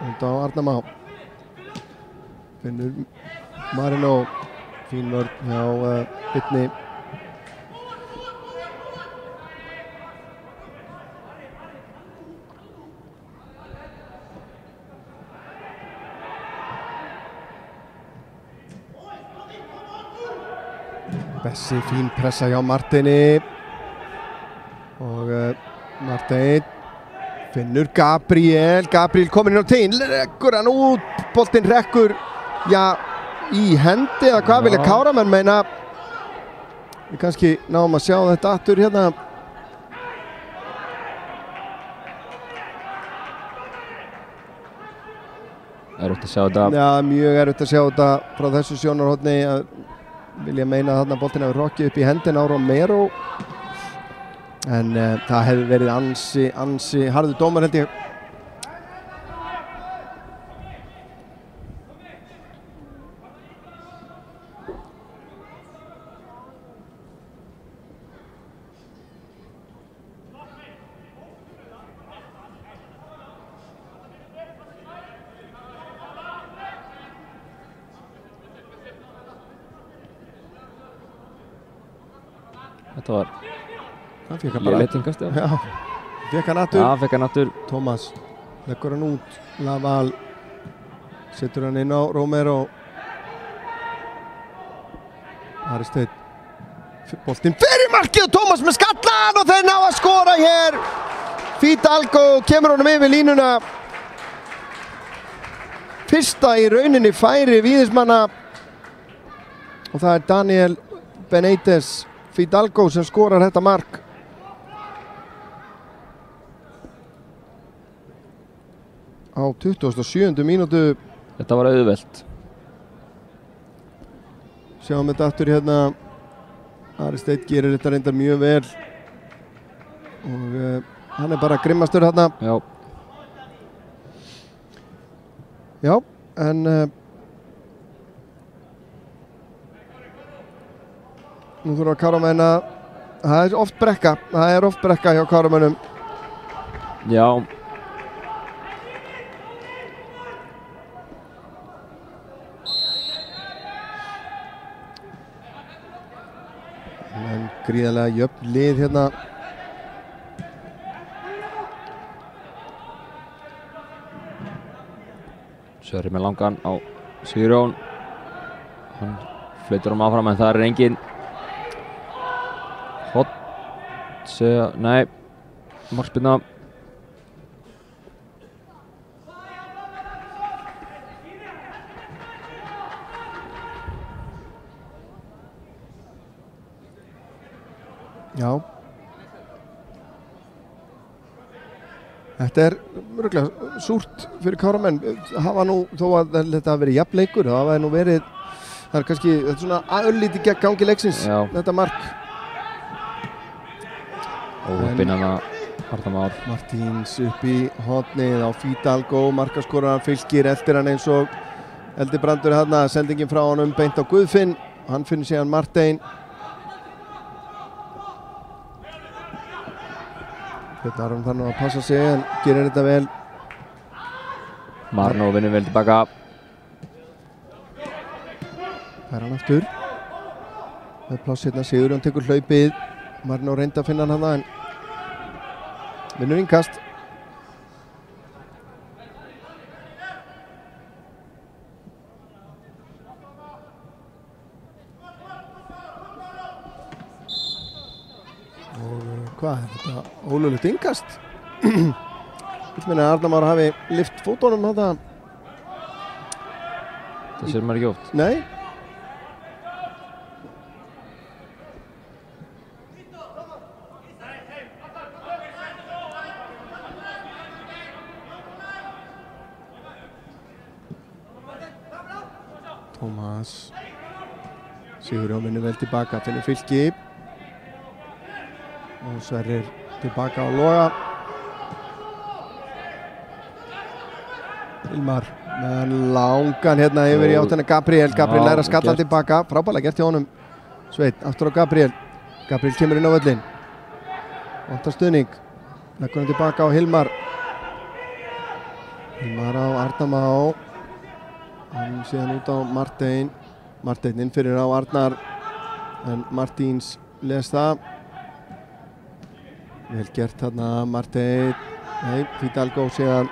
út á Arnamá. Finnur Marino, fín vörn hjá Birni. Bessi, fín pressa hjá Marteini og Marteinn finnur Gabriel kominn inn á teginn, rekkur hann út, boltinn rekkur í hendi eða hvað vilja Káramenn meina. Við kannski náum að sjá þetta aftur hérna. Erfitt að sjá þetta. Já, mjög erfitt að sjá þetta frá þessu sjónarhorni. Vilja meina að þarna boltinn hefur rokkið upp í hendina á Romero, en það hefði verið ansi harður dómar held ég. Þetta var lélegt innkast, já. Fékk hann aftur. Já, fékk hann aftur. Tómas leggur hann út. Laval setur hann inn á Romero. Aristeinn. Boltinn fyrir markið og Tómas með skallan og þeir ná að skora hér. Fidalgo kemur honum yfir línuna. Fyrsta í rauninni færi víðismanna og það er Daniel Benítez Fidalgo sem skorar þetta mark. Á 27. mínútu. Þetta var auðvelt. Sjáum þetta aftur hérna. Aristeinn gerir þetta reyndar mjög vel. Og hann er bara grimmastur hérna. Já. Já, en nú þurfa Káramenn að, það er oft brekka hjá Káramönnum. Já. En gríðarlega jöfn lið hérna. Sverrir með langan á Sigurjón. Hann flautar áfram en það er engin nei, markspyrna. Já. Þetta er mörgulega súrt fyrir Káramenn. Hafa nú, þó að þetta hafi verið jafn leikur, það hafi nú verið, það er kannski, þetta er svona örlítið gegn gangi leiksins, þetta mark. Óheppinn hana Arnamár. Martíns upp í hornið á Fidalgo, markaskoraran Fylkir eftir hann eins og Eldi Brandur hérna, sendingin frá honum beint á Guðfinn, hann finnur síðan Marteinn. Þetta er hann þarna að passa sig en gerir þetta vel. Marino vinnur vel tilbaka. Það er hann aftur. Það er pláss hérna, Sigurjón tekur hlaupið. Marino reyndi að finna hann hana en vinnur innkast. Og hvað er þetta? Ólöglegt innkast. Minna að Arnar Már hafi lyft fótunum þetta. Það sér maður ekki oft. Nei. Tómas Sigurjón vinnur vel tilbaka, finnur Fylki og Sverrir tilbaka á Loga. Hilmar með langan hérna yfir í áttina Gabriel læra skallan tilbaka, frábælega gert hjá honum. Sveit, aftur á Gabriel kemur inn á völlin, vantar stuðning, leggur hann tilbaka á Hilmar á Arnar Má, hann síðan út á Martein inn fyrir á Arnar en Martins les það, vel gert þarna Martein, Fidalgo síðan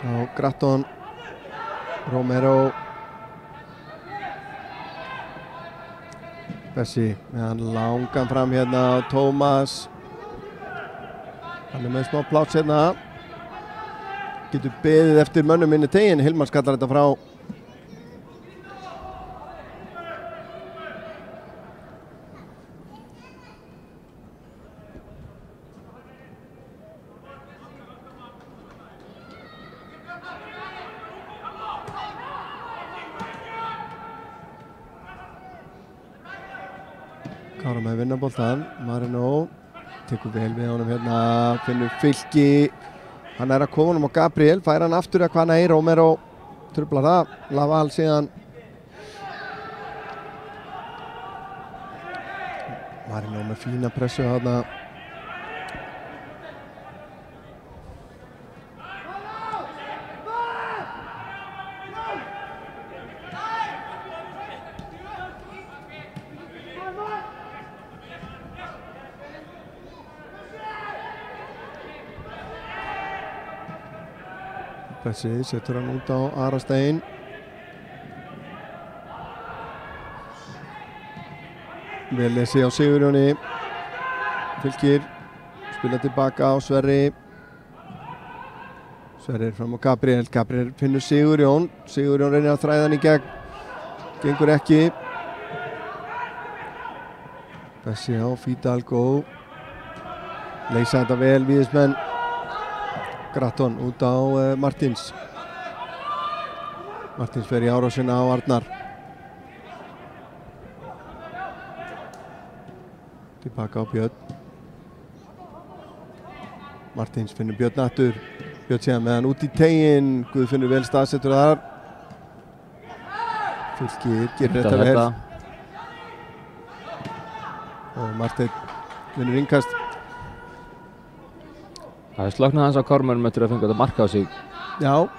á Gratton, Romero, Bessi með hann langan fram hérna á Tómas, hann með smá pláss hérna, getur beðið eftir mönnum inn í tegin, Hilmar skallar þetta frá. Kára með vinnaboltan, Marino tekur vel við honum hérna, finnur Fylki, hann að koma honum á Gabriel, fær hann aftur að hvað nei, Romero trublar það, Laval síðan Marino með fína pressu þarna. Bessi setur hann út á Arastein. Vel lesi á Sigurjóni. Fylkir spila tilbaka á Sverri. Sverrir fram á Gabriel. Gabriel finnur Sigurjón. Sigurjón reynir að þræða hann í gegn. Gengur ekki. Bessi á Fidalgo. Leysa þetta vel víðismenn. Gratton út á Martins. Martins fer í árásina á Arnar. Tilbaka á Björn. Martins finnur Björn aftur. Björn séðan með hann út í teginn. Guðfinnur vel staðsettur þar. Fylkir gerir þetta vel. Og Marteinn vinnur innkast. Það er slöknað hans á Kármönnum eftir að fengi þetta marka á sig. Já.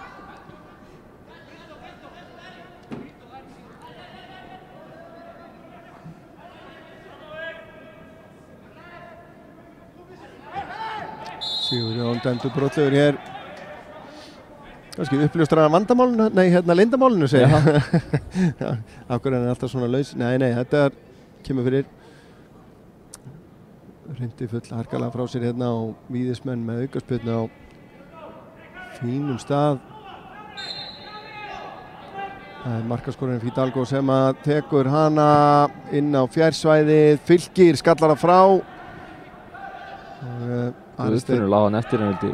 Sigurjón dæmdur brotlegur hér. Kannski uppljóstrar að vandamálinu, nei hérna leyndamálinu segja. Af hverju hann er alltaf svona laus. Nei, þetta kemur fyrir. Hrindi full harkalega frá sér hérna og víðismenn með aukaspyrnu á fínum stað. Það er markaskorinn Fidalgo sem að tekur hana inn á fjársvæðið. Fylkir skallar það frá. Guðfinnur lág hann eftir en vildi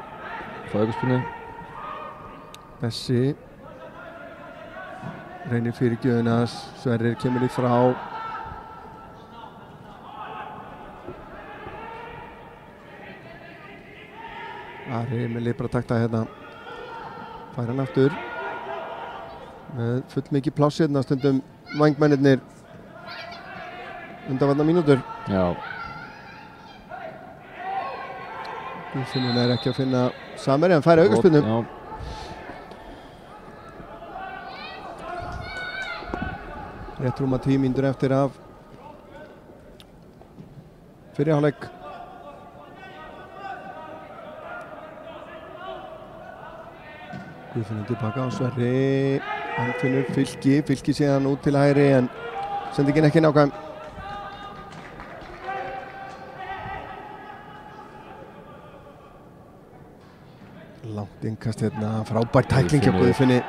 fá aukaspyrnu. Bessi reynir fyrir gjöfuna, Sverrir kemur í frá. Ari með libratakta hérna, fær hann aftur með full mikið pláss hérna, stundum vængmennirnir undanfarnar mínútur. Já. Guðfinnur er ekki að finna Samherja, hann fær aukaspyrnu. Já. Rétt rúma 10 mínútur eftir af fyrri hálfleik. Guðfinnur tilbaka á Sverri, hann finnur Fylki síðan út til hægri en sendingin ekki nákvæm. Innkast hérna, frábær tækling hjá Guðfinni.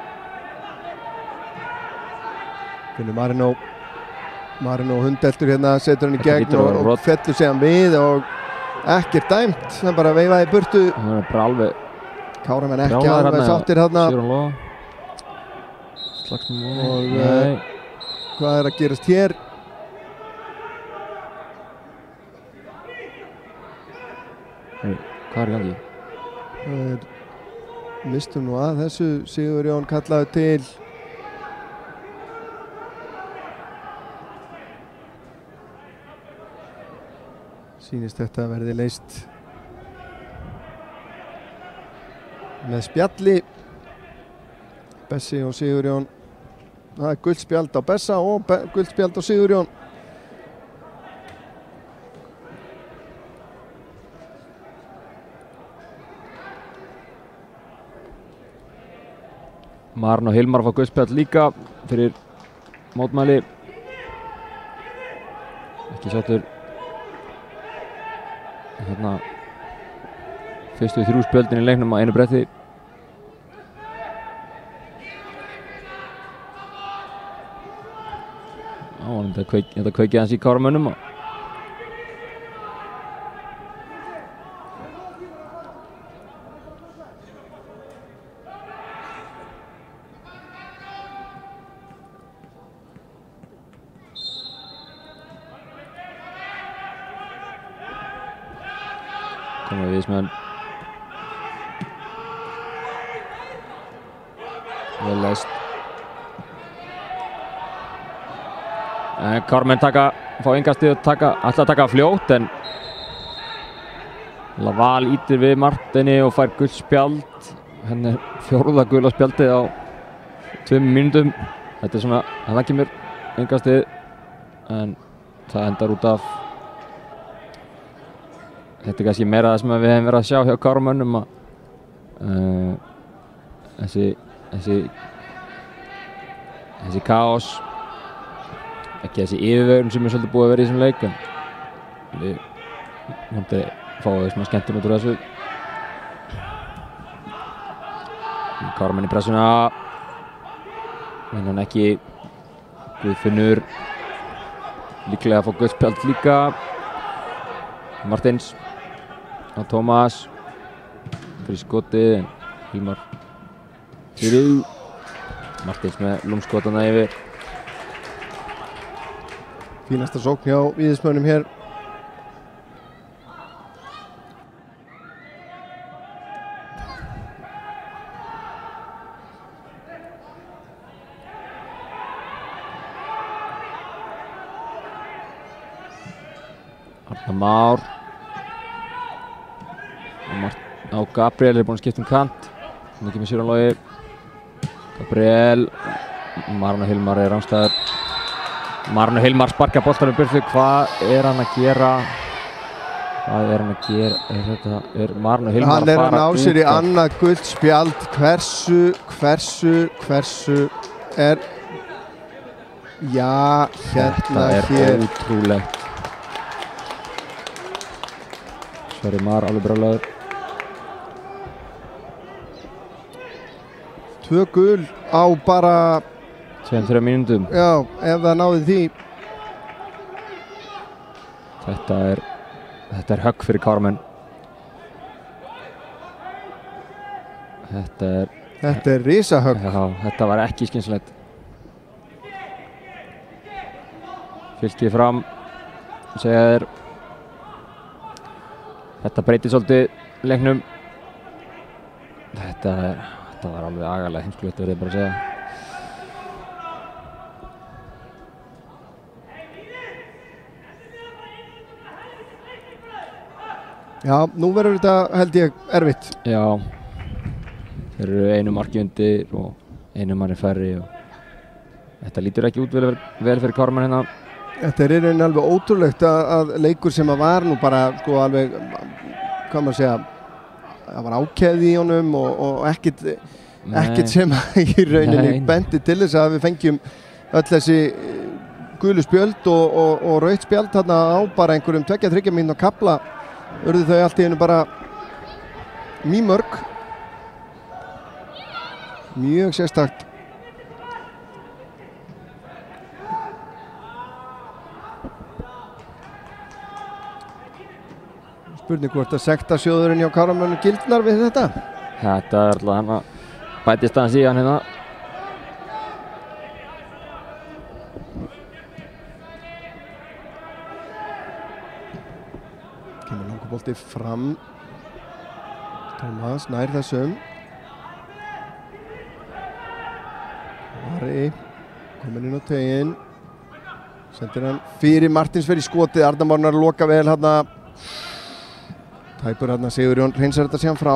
Finnur Marino hundeltur hérna, setur hann í gegn og fellur sig hann við og ekkert dæmt. Það bara veifaði burtu. Það er bara alveg Káramenn ekki alveg sáttir þarna. Og hvað er að gerast hér? Hvað er í gangi? Mistum nú að þessu. Sigurjón kallaði til. Sýnist þetta að verði leyst með spjalli. Bessi og Sigurjón. Það er gult spjald á Bessa og gult spjald á Sigurjón. Marn og Hilmar fá guldspjald líka fyrir mótmæli. Ekki sáttur hérna fyrstu 3 spjöldin í leiknum á einu bretti. Þetta kveikið hans í Káramönnum. Komum við viðsmenn. Vel leist. Káramönn fá innkastið og ætla að taka fljótt en Laval ítir við Martini og fær gult spjald. Henni er 4. gula spjaldið á 2 mínútum. Þetta er svona, það kemur innkastið en það endar út af. Þetta er kannski meira það sem við hefum verið að sjá hjá Káramönnum að þessi kaos, ekki þessi yfirvegun sem er svolítið búið að vera í þessum leik en við vonandi fáum við svona skemmtun út úr þessu. Káramönn í pressuna, hann ekki. Guðfinnur líklega að fá gult spjald líka. Martins og Tómas fyrir skotið en Hilmar fyrir Martins með lúmskotana yfir. Fínasta sókn hjá Víðismönnum hér. Arnar Már og Gabriel er búinn að skipta kant. Þannig kemur Sigurjón Logi. Gabriel, Marn og Hilmar er rangstæður. Marn og Hilmar sparkar boltanum burtu. Hvað er hann að gera? Er Marn og Hilmar hann er að ná sér í annað gult spjald. Hversu er já, hérna hér. Þetta er ótrúlegt. Sverrir Mar alveg brjálaður. 2 gul á bara 2-3 mínútum. Já, ef það náði því. Þetta er högg fyrir Káramönn. Þetta er risahögg. Já, þetta var ekki skynsamlegt. Fylkið fram, segja þeir. Þetta breytir svolítið leiknum. Þetta var alveg agalega heimskulegt, verður ég bara að segja. Já, nú verður þetta held ég erfitt. Já, þeir eru einu marki undir og einu manni færri og þetta lítur ekki út vel fyrir Káramönn hérna. Þetta er í rauninni alveg ótrúlegt að leikur sem að var nú bara sko alveg, hvað maður segja, það var ákveðið í honum og ekkert sem í rauninni bendi til þess að við fengjum öll þessi gulu spjöld og rautt spjald þarna á bara einhverjum 2-3 mínútna kafla. Urðu þau allt í einu bara mýmörg. Mjög sérstakt. Spurning hvort að sektasjóðurinn hjá Káramönnum gildnar við þetta? Þetta alltaf hann að bætist aðeins í hann hérna. Kemur langur bolti fram. Tómas nær þessum. Ari komin inn á teginn. Sendir hann fyrir Martins fyrir skotið. Arnar Mánar loka vel hérna. Tæpur hérna Sigurjón hreinsar þetta síðan frá.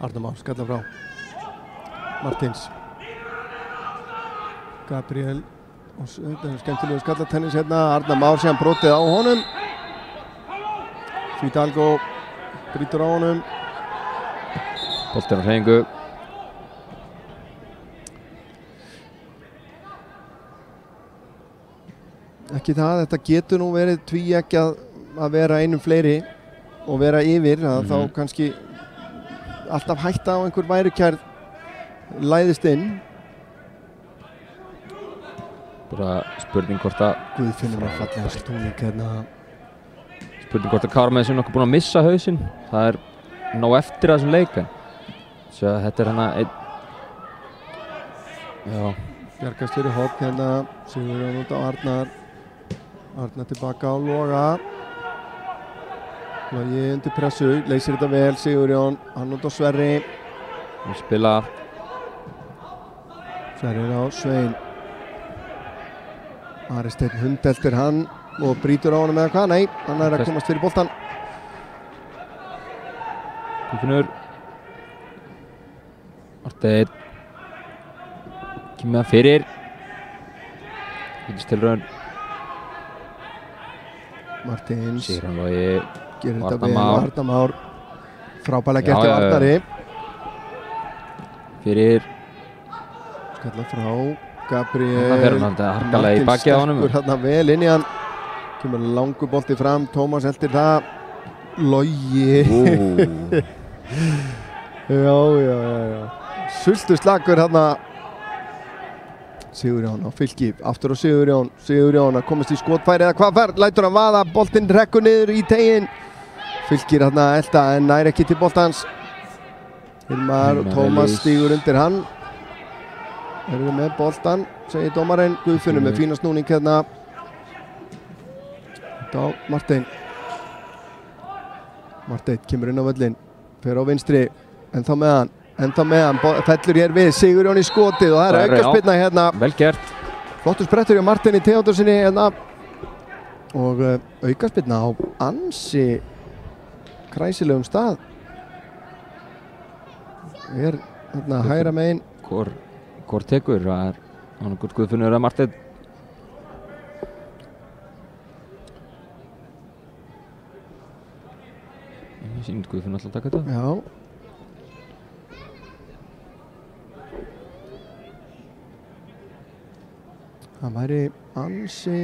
Arnar Már skalla frá. Martins. Gabriel. Og þetta er skemmtilegu skallatennis hérna. Arnar Már síðan brotið á honum. Fidalgo brýtur á honum. Boltinn á hreyfingu. Ekki það, þetta getur nú verið tvíeggjað að vera einum fleiri og vera yfir, að þá kannski alltaf hætta á einhver værukærð læðist inn. Bara spurning hvort að Guðfinnur með fallega stúning hérna. Spurning hvort að Káramennir séu nokkuð búin að missa hausinn. Það er nóg eftir að þessum leik. Svo þetta er hana einn. Já. Bjargast fyrir hopn hérna. Sigurjón út á Arnar. Arnar tilbaka á Loga. Logi undir pressu. Leysir þetta vel. Sigurjón. Hann út á Sverri. Hann spila. Sverri á Svein. Ari Steinn hundeltir hann og brýtur á honum eða hvað? Nei, hann er að komast fyrir boltan. Guðfinnur. Marteinn. Kemur það fyrir. Tilraun. Martins. Sigurjón Logi. Gerir þetta vel. Arnar Már. Frábælega gert hjá Arnari. Fyrir. Skalla frá. Gabriel. Það fer hann harkalega í bakið á honum. Martins stekkur hérna vel inn í hann. Kemur langur bolti fram. Tómas heldur það. Logi. Já. Sultu slagur hérna. Sigurjón á Fylki. Aftur á Sigurjón. Sigurjón að komast í skotfæri eða hvað fær. Lætur hann vaða. Boltinn rekkur niður í teginn. Fylkir hérna elda en nær ekki til boltans. Hilmar og Tómas stígur undir hann. Erum við með boltan, segir dómarinn. Guðfinnur með fína snúning hérna. Þetta á Marteinn. Marteinn kemur inn á völlinn. Fer á vinstri. Ennþá með hann. Fellur hér við. Sigurjón í skotið og það er aukaspyrna hérna. Vel gert. Flottur sprettur hjá Marteini Theodorsinni hérna. Og aukaspyrna á ansi kræsilegum stað. Er hérna hægra megin. Hvor tekur, það er annað Guðfinnur eða Marteinn. Ég sýndi Guðfinnur alltaf að taka þetta. Já. Það væri ansi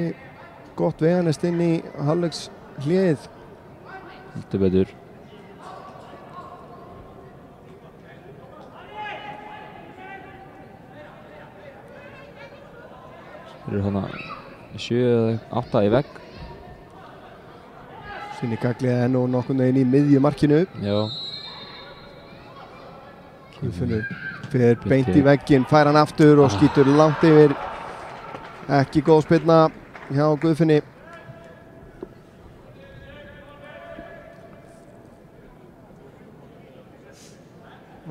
gott veganest inn í hálfleiks hliðið. Heldur betur. Þeir eru þarna 7 eða 8 í vegg. Sinni Gagliða enn og nokkurn veginn í miðjumarkinu. Já. Guðfinnur fer beint í vegginn, fær hann aftur og skýtur langt yfir. Ekki góð spyrna hjá Guðfinni.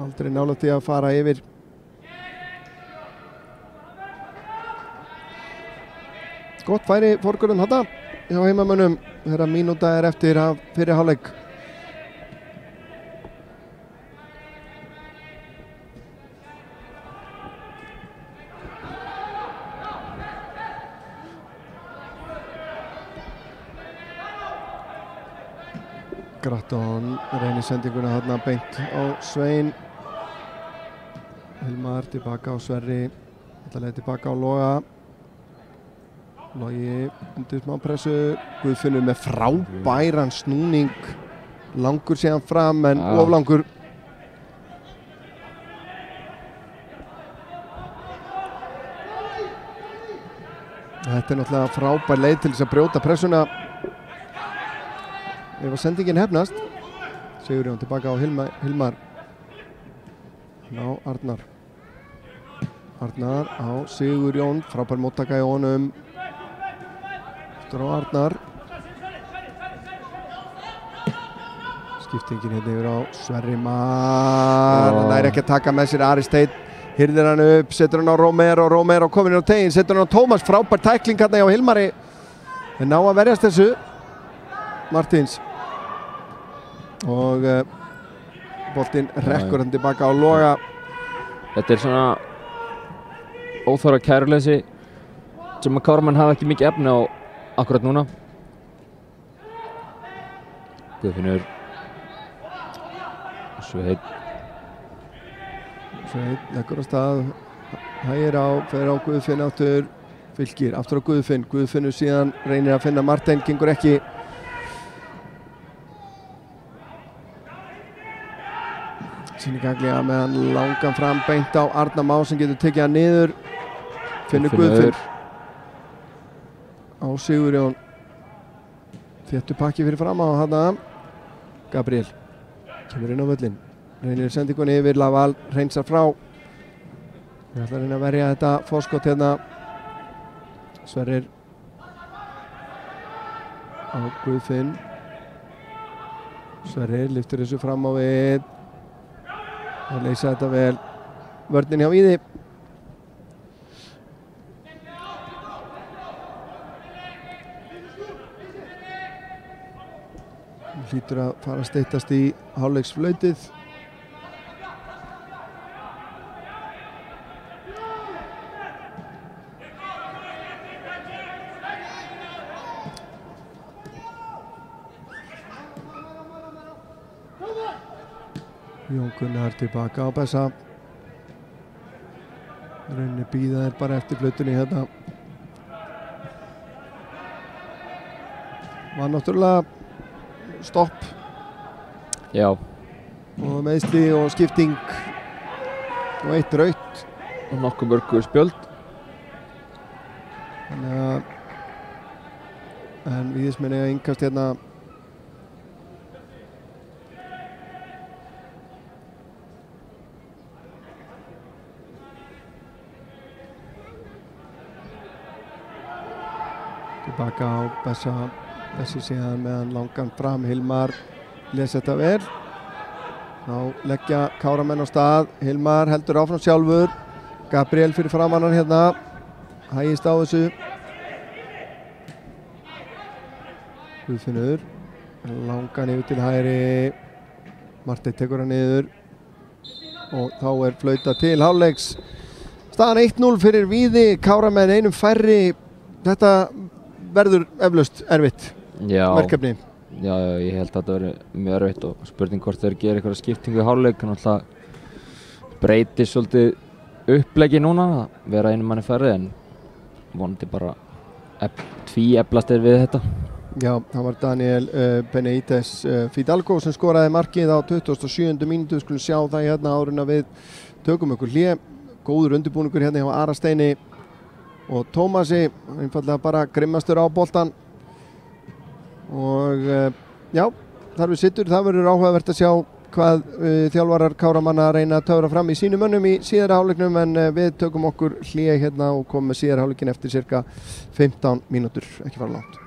Aldrei nálægt í að fara yfir. Gott færi forgörðum þetta hjá heimamönnum þegar mínúta er eftir af fyrri hálfleik. Gratton reynir sendinguna þarna beint á Svein. Hilmar tilbaka á Sverri, ætlaði tilbaka á Loga. Logi undir smá pressu, Guðfinnur með frábæran snúning, langur síðan fram en oflangur. Þetta náttúrulega frábær leið til þess að brjóta pressuna ef að sendingin hefnast. Sigurjón tilbaka á Hilmar. Ná Arnar á Sigurjón, frábær móttaka í honum. Á Arnar, skiptingin hérna yfir á Sverri Mar, hann er ekki að taka með sér Ari Steinn, hirðir hann upp, setur hann á Romero komin inn á tegin, setur hann á Tómas, frábær tækling hérna hjá Hilmari, þeir ná að verjast þessu, Martins og boltinn rekkur hann tilbaka á Loga. Þetta er svona óþarfa kæruleysi sem að Káramenn hafa ekki mikið efni á akkurat núna. Guðfinnur Sveinn leggur á stað, hægir á, fer á Guðfinn aftur, Fylkir aftur á Guðfinnur síðan reynir að finna Martein, gengur ekki. Sýningaglega með hann langan fram beint á Arnar Má sem getur tekið hann niður. Finnur Guðfinn á Sigurjón, þéttu pakki fyrir fram á hana. Gabriel kemur inn á völlinn, reynir sendingunni yfir, Laval hreinsar frá. Við ætla að reyna að verja þetta forskot hérna. Sverrir á Guðfinn, Sverrir lyftir þessu fram á við og leysa þetta vel, vörnin hjá Víði. Hlýtur að fara að styttast í hálfleiksflautið. Jón Gunnar tilbaka á Bessa. Rauninni bíða þeir bara eftir flautunni hérna. Var náttúrulega stopp. Já. Og meiðsli og skipting og eitt rautt. Og nokkuð mörgur spjöld. Þannig að en Víðismenn eiga innkast hérna. Tilbaka á Bessa. Bessi síðan með hann langan fram, Hilmar lesa þetta vel. Þá leggja Káramenn á stað, Hilmar heldur áfram sjálfur, Gabriel fyrir framan hann hérna, hægist á þessu. Guðfinnur, langan yfir til hægri, Marteinn tekur hann niður og þá er flauta til hálfleiks. Staðan 1-0 fyrir Víði, Káramenn einum færri, þetta verður eflaust erfitt. Já, verkefni. Já, ég held að þetta verður mjög erfitt og spurning hvort þeir gera eitthvað skiptingu í hálfleik. Náttúrulega breytir svolítið uppleggi núna að vera einum manni færri en vonandi bara tvíeflast er við þetta. Já, það var Daniel Benítez Fidalgo sem skoraði markið á 27. mínútu. Við skulum sjá það hérna áður en að við tökum ykkur hlé. Góður undirbúningur hérna hjá Ara Steini og Tómasi, einfallega bara grimmastur á boltan. Og já, þar við sittur, það verður áhugavert að sjá hvað þjálfarar Káramanna reyna að töfra fram í sínum mönnum í síðara hálfleiknum, en við tökum okkur hlé hérna og komum með síðara hálfleikin eftir cirka 15 mínútur, ekki fara langt.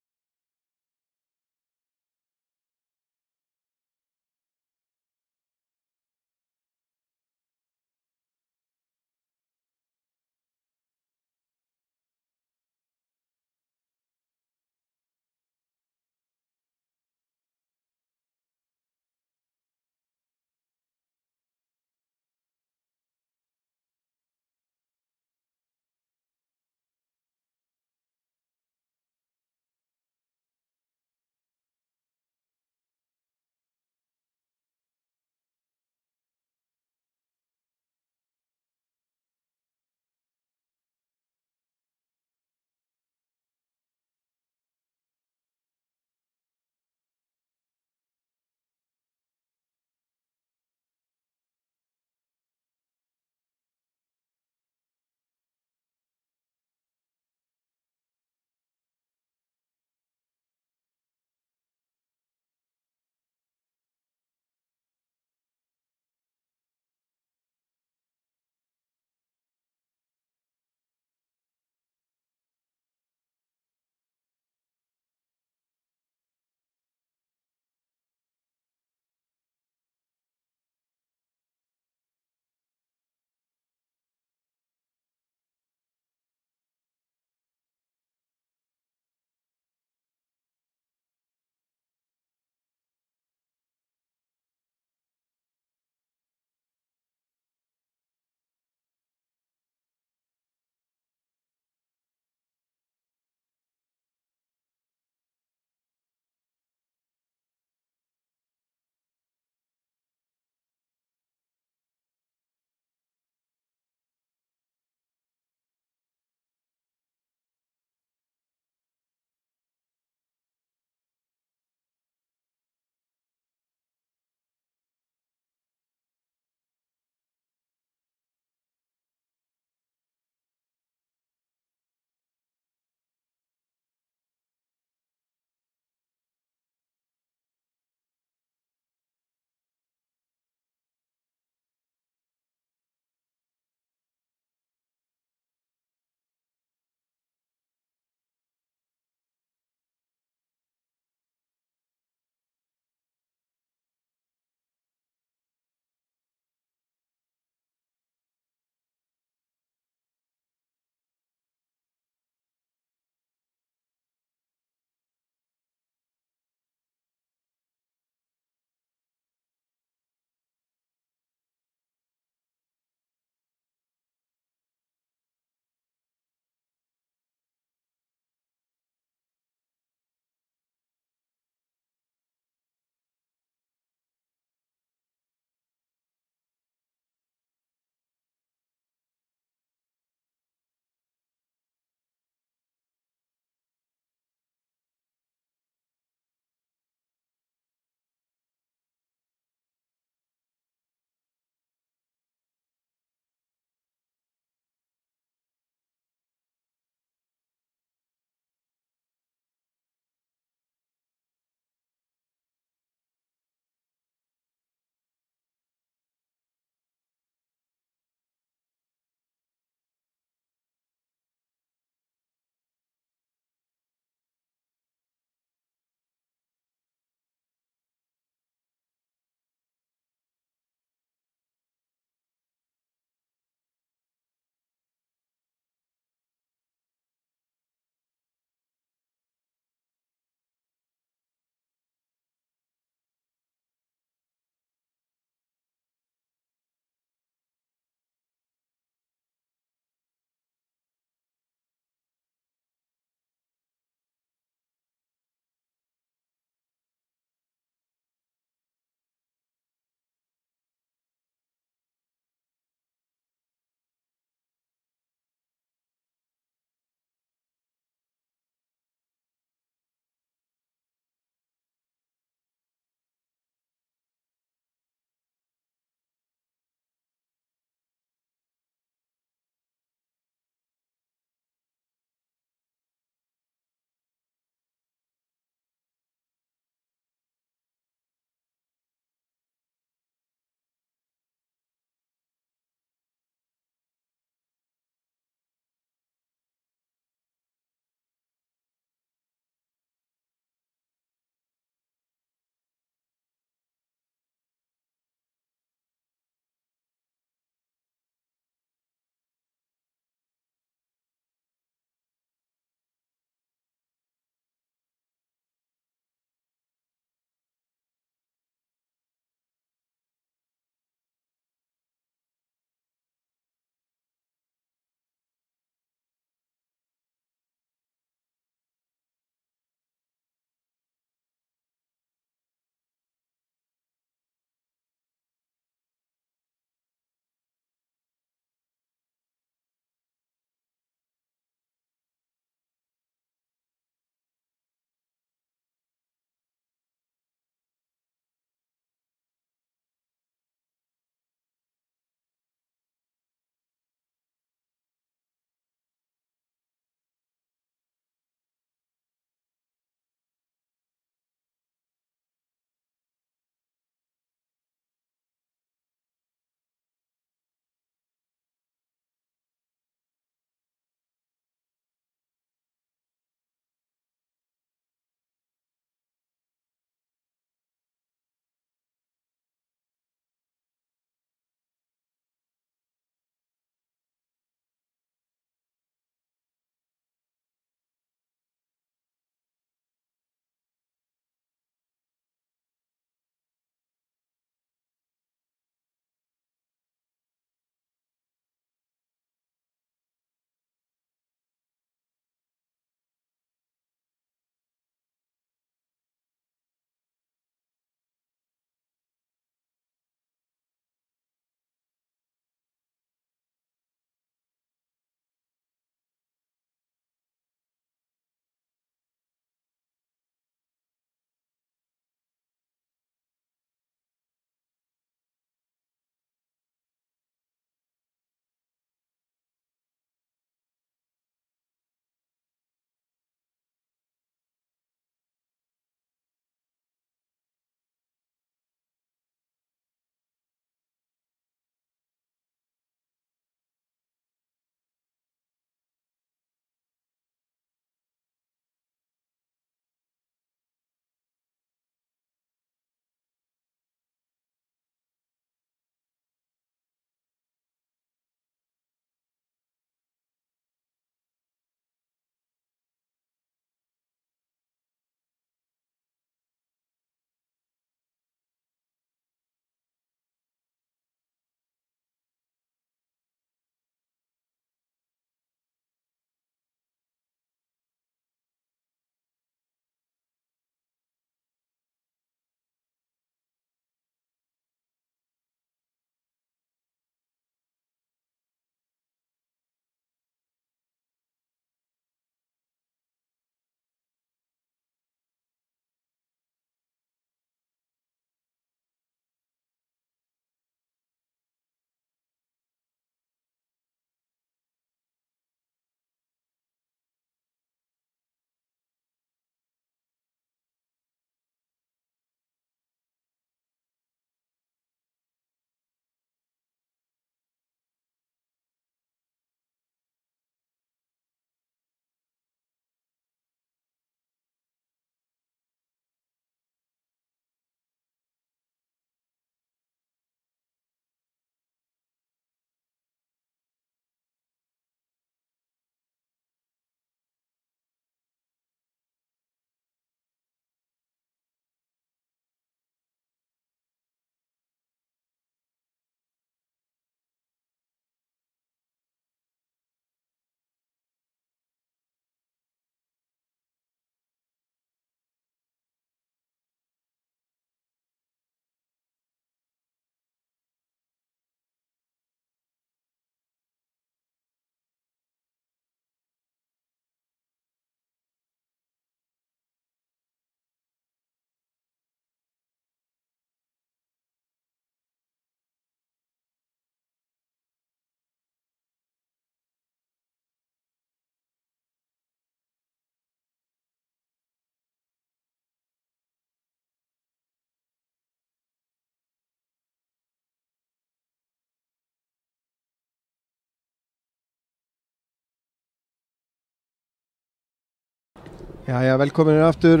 Jæja, velkominir aftur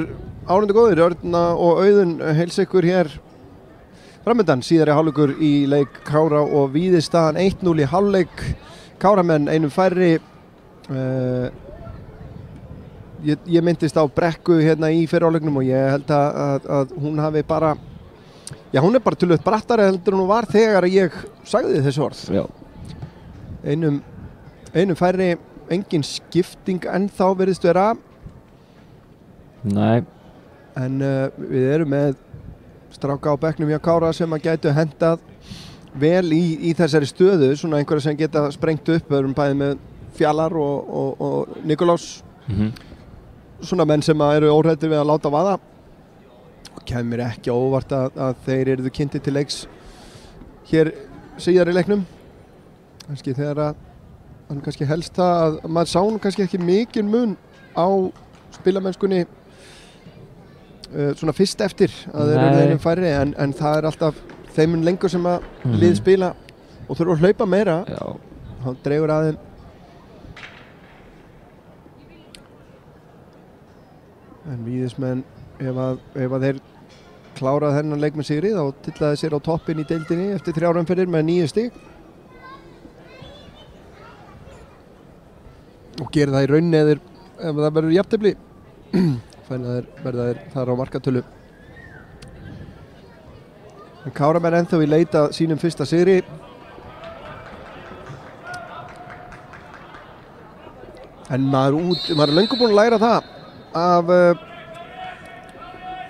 árundu góðir, Örna og Auðun heilsa ykkur hér framöndan, síðari hálfleikur í leik Kára og Víðis, staðan 1-0 í hálfleik, Káramenn einum færri. Ég myndist á Brekku hérna í fyrri hálfleiknum og ég held að hún hafi bara, já hún bara tölvöld brattari heldur hún var þegar ég sagði þessu orð. Já. Einum færri, engin skipting ennþá virðist vera. Nei. En við erum með stráka á bekknum hjá Kára sem að gætu hendað vel í þessari stöðu, svona einhverja sem geta sprengt upp. Við erum bæði með Fjallar og Nikolás, svona menn sem eru óhræddir við að láta vaða. Og kemur ekki óvart að þeir eruðu kynntir til leiks hér síðar í leiknum. Kannski þegar að hann kannski helst það að maður sá hann kannski ekki mikinn mun á spilamennskunni svona fyrst eftir að þeir eru einum færri, en það er alltaf þeim mun lengur sem að lið spila og þurfa að hlaupa meira. Já. Þá dregur að þeim. En Víðismenn, ef að þeir klára þennan leik með sigri, þá tillaði sér á toppinn í deildinni eftir 3 umferðir með 9 stig. Og gera það í rauninni ef það verður jafntefli. Verða þeir þar á markatölu. En Káramenn ennþá í leita sínum fyrsta sigri. En maður er löngu búinn að læra það af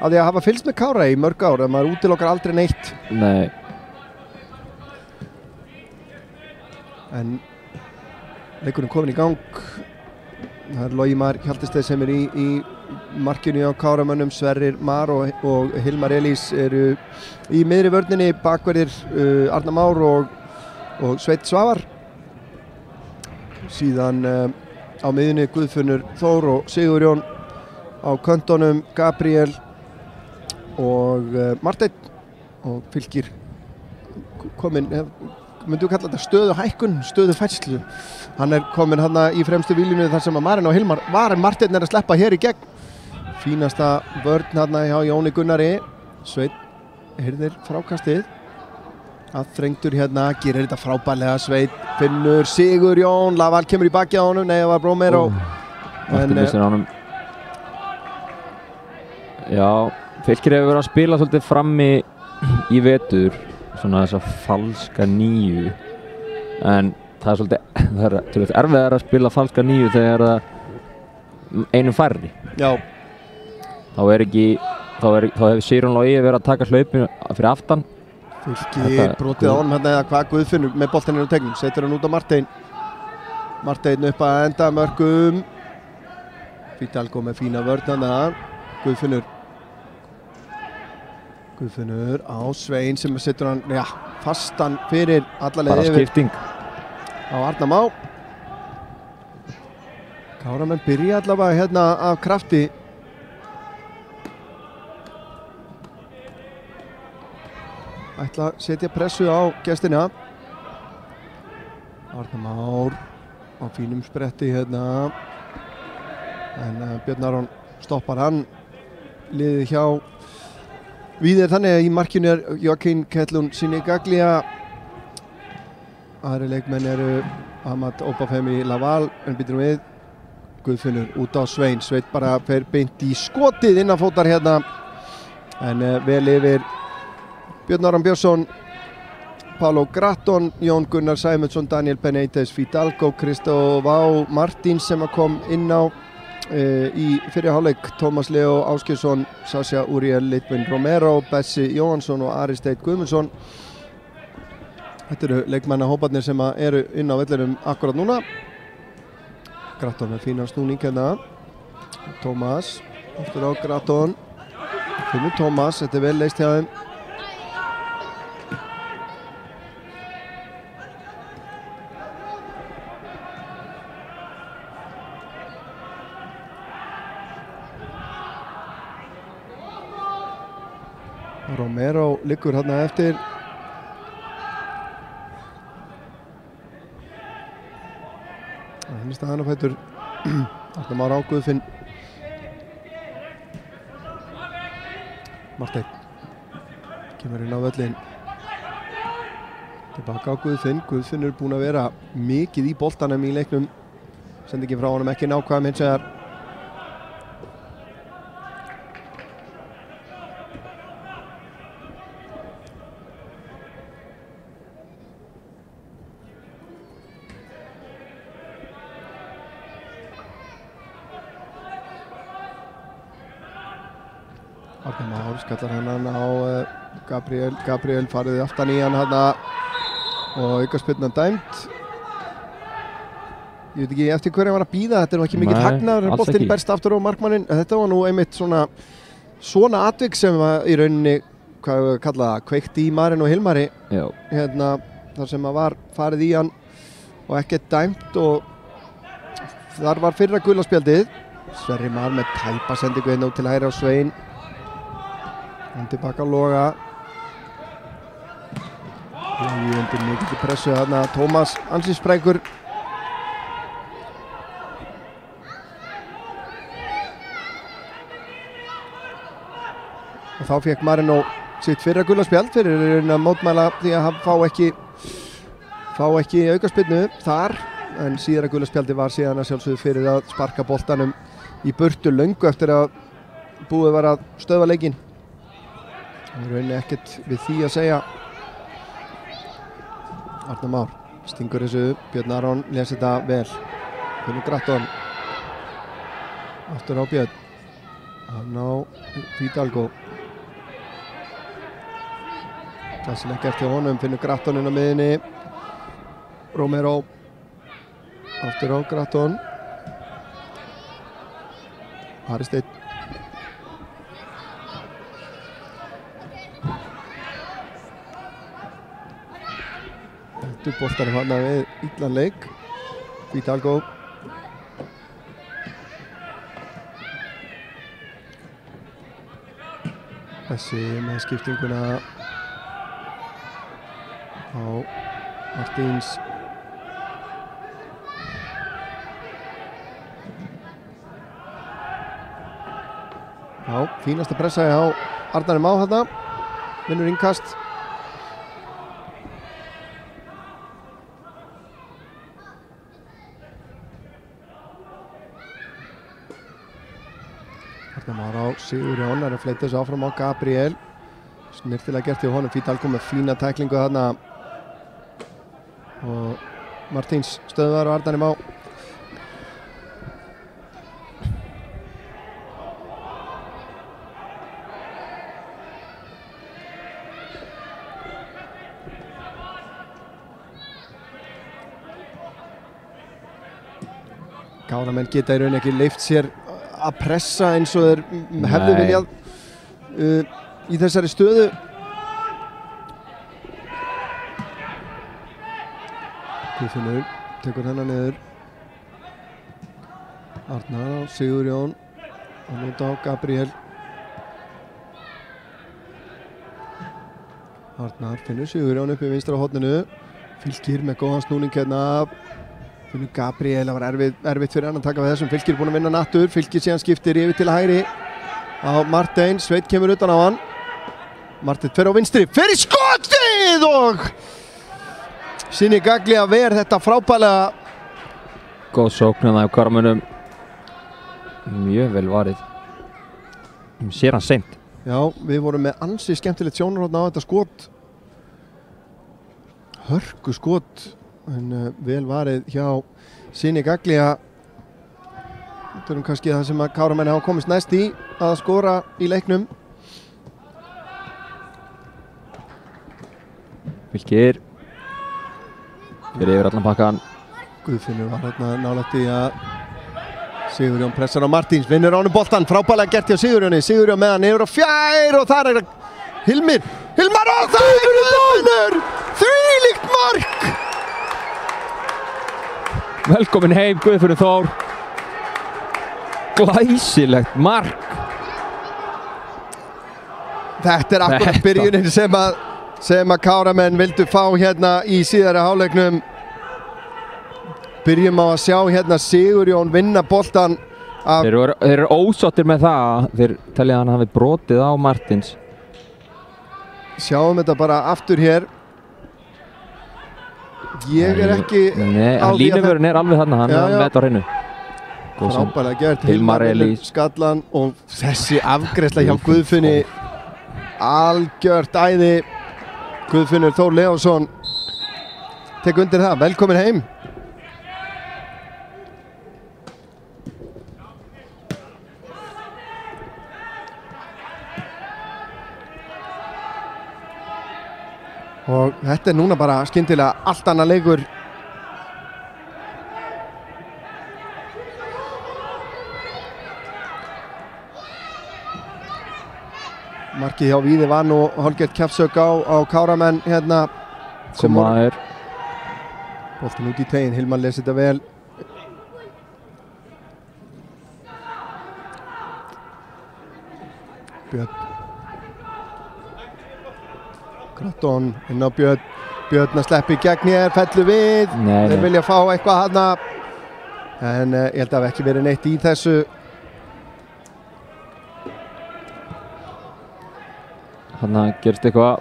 því að hafa fylgst með Kára í mörg ár, að maður útilokar aldrei neitt. Nei. En leikurinn komin í gang. Það er Logi Mar Hjaltesteð sem er í markinu á Káramönnum. Sverrir Mar og Hilmar Elís eru í miðri vörninni, bakverðir Arnar Már og Sveit Svavar. Síðan á miðjunni Guðfinnur Þór og Sigurjón, á köntunum Gabriel og Marteinn, og Fylkir kominn, myndu kalla þetta stöðuhækkun, stöðufærslu. Hann er kominn hann í fremstu vílinu þar sem að Marin og Hilmar var, en Marteinn er að sleppa hér í gegn. Fínasta vörn hann hjá Jóni Gunnari. Sveinn hirðir frákastið. Aðþrengtur hérna, gerir þetta frábærlega. Sveinn finnur Sigurjón, Laval kemur í baki á honum, nei það var Bromero. Eftirmissir á honum. Já, Fylkir hefur verið að spila svolítið frammi í vetur, svona þessa falska 9, en það er svolítið erfiðar að spila falska 9 þegar einum færri. Já. Þá hefur Sigurjón Logi verið að taka hlaupinu fyrir aftan. Fylkir brotið á honum hérna, eða hvað Guðfinnur með boltinn á tegnum, setur hann út á Marteinn. Marteinn upp að enda mörkum. Fidalgo með fína vörn hana. Guðfinnur á Svein sem setur hann fastan fyrir alla leið yfir. Bara skipting Á Arnar Má. Káramenn byrja allavega hérna af krafti. Ætla að setja pressu á gestina. Arnar Már á fínum spretti hérna. En Björn Aron stoppar hann. Liðið hjá Víði er þannig að í markinu er Joaquín Kettlun Sinigaglia. Aðri leikmenn eru Ahmad Obafemi Laval, en býtum við. Guðfinnur út á Svein. Svein bara fer beint í skotið innanfótar hérna. En vel yfir Björn Aron Björnsson, Pálo Gratton, Jón Gunnar Sæmundsson, Daniel Benítez, Fidalgo, Kristóf Martín sem kom inn á í fyrri hálfleik. Tómas Leo Ásgeirsson, Sasha Uriel Litwin Romero, Bessi Jóhansson og Ari Steinn Guðmundsson. Þetta eru leikmannahóparnir sem eru inn á vellinum akkurat núna. Gratton með fínan snúning hérna. Tómas, aftur á Gratton. Finnur Tómas, þetta er vel leist hjá þeim. Romero liggur hérna eftir. Henni staðan á fætur. Arnar Már á Guðfinn. Marteinn kemur inn á völlin tilbaka á Guðfinn. Guðfinn er búinn að vera mikið í boltanum í leiknum, sendi ekki frá honum, ekki nákvæm hins vegar. Arnar Már skallar hann á Gabriel farið aftan í hann og aukaspyrnan dæmd. Ég veit ekki eftir hverju hann var að bíða, þetta er nú ekki mikill hagnaður, boltinn berst aftur á markmanninn. Þetta var nú einmitt svona atvik sem í rauninni, hvað við kalla það, kveikti í Marinn og Hilmari. Þar sem var farið í hann og ekkert dæmt, og þar var fyrra gula spjaldið. Sverrir Mar með tæpa sendingu út til hægri á Svein. Hann tilbaka á Loga. Logi undir mikið pressu þarna. Tómas ansi sprækur. Og þá fekk Marino sitt fyrra gula spjald fyrir að mótmæla því að hann fá ekki aukaspyrnu þar, en síðara gula spjaldi var síðan að sjálfsögðu fyrir að sparka boltanum í burtu löngu eftir að búið var að stöðva leikinn. Það er rauninni ekkert við því að segja. Arnar Már stingur þessu, Björn Aron les þetta vel. Finnur Gratton aftur á Björn, hann á Fidalgo. Glæsilegt gert hjá honum, Finnur Gratton inn á miðinni. Romero aftur á Gratton. Ari Steinn. Boltar hann við illan leik. Fidalgo. Þessi með skiptinguna á Martins. Já, fínasta pressa á Arnari Má þarna. Vinnur innkast. Arnar Már á Sigurjón, er að fleita þessu áfram á Gabriel. Snirtilega gert hjá honum, Fidalgo með fína tæklingu þarna. Og Martins stöðvar á Arnari Má. Káramenn geta í rauninni ekki leyft sér að pressa eins og þeir hefðu viljað í þessari stöðu. Guðfinnur tekur hennar niður. Arnar á Sigurjón og nút á Gabriel. Arnar finnur Sigurjón upp í vinstra horninu. Fylkir með góðan snúning hérna. Finnur Gabriel, það var erfitt fyrir hann að taka við þessum. Fylkir búinn að vinna nattur. Fylkir síðan skiptir yfir til hægri á Martein. Sveit kemur utan á hann. Martein fer á vinstri, fer í skotið og Sini Gaglia ver þetta frábælega. Góð sókn á Kármönnum. Mjög vel varið. Sér hann seint. Já, við vorum með ansi skemmtilegt sjónarhorn á þetta skot. Hörku skot. En vel varið hjá Sini Gaglia. Þetta er kannski það sem að Káramenn hafa komist næst í að skora í leiknum. Fylkir fyrir yfir allan pakkan. Guðfinnur var hérna nálægt í að Sigurjón pressar á Martins, vinnur ánum boltan, frábælega gert hjá Sigurjóni. Sigurjón með hann yfir á fjær og þar er Hilmar og það er Guðfinnur! Þvílíkt mark! Velkomin heim Guðfinnur Þór. Glæsilegt mark. Þetta er akkurat byrjunin sem að Káramenn vildu fá hérna í síðari hálfleiknum. Byrjum á að sjá hérna Sigurjón vinna boltan. Þeir eru ósáttir með það. Þeir telja að hann hafi brotið á Martins. sjáum þetta bara aftur hér. Ég ekki Nei, á því að línuvörun alveg þarna, hann Já, er já. með þetta á hreinu. frábærlega gert. Hilmar Elís. Skallan og þessi afgreiðsla hjá Guðfinni. Algjört æði. Guðfinnur Þór Leósson tek undir það. Velkomin heim. Og þetta núna bara skyndilega allt annað leikur. Markið hjá Víði var nú hálfgert kjaftsök á Káramenn hérna. Sem að er Boltinn út í tegin, Hilmar lesi þetta vel. Björn. Gratton inn á Björn. Björn að sleppi gegn hér, fellur við. Þeir vilja fá eitthvað hana. En ég held að það hef ekki verið neitt í þessu. Þannig að gerst eitthvað.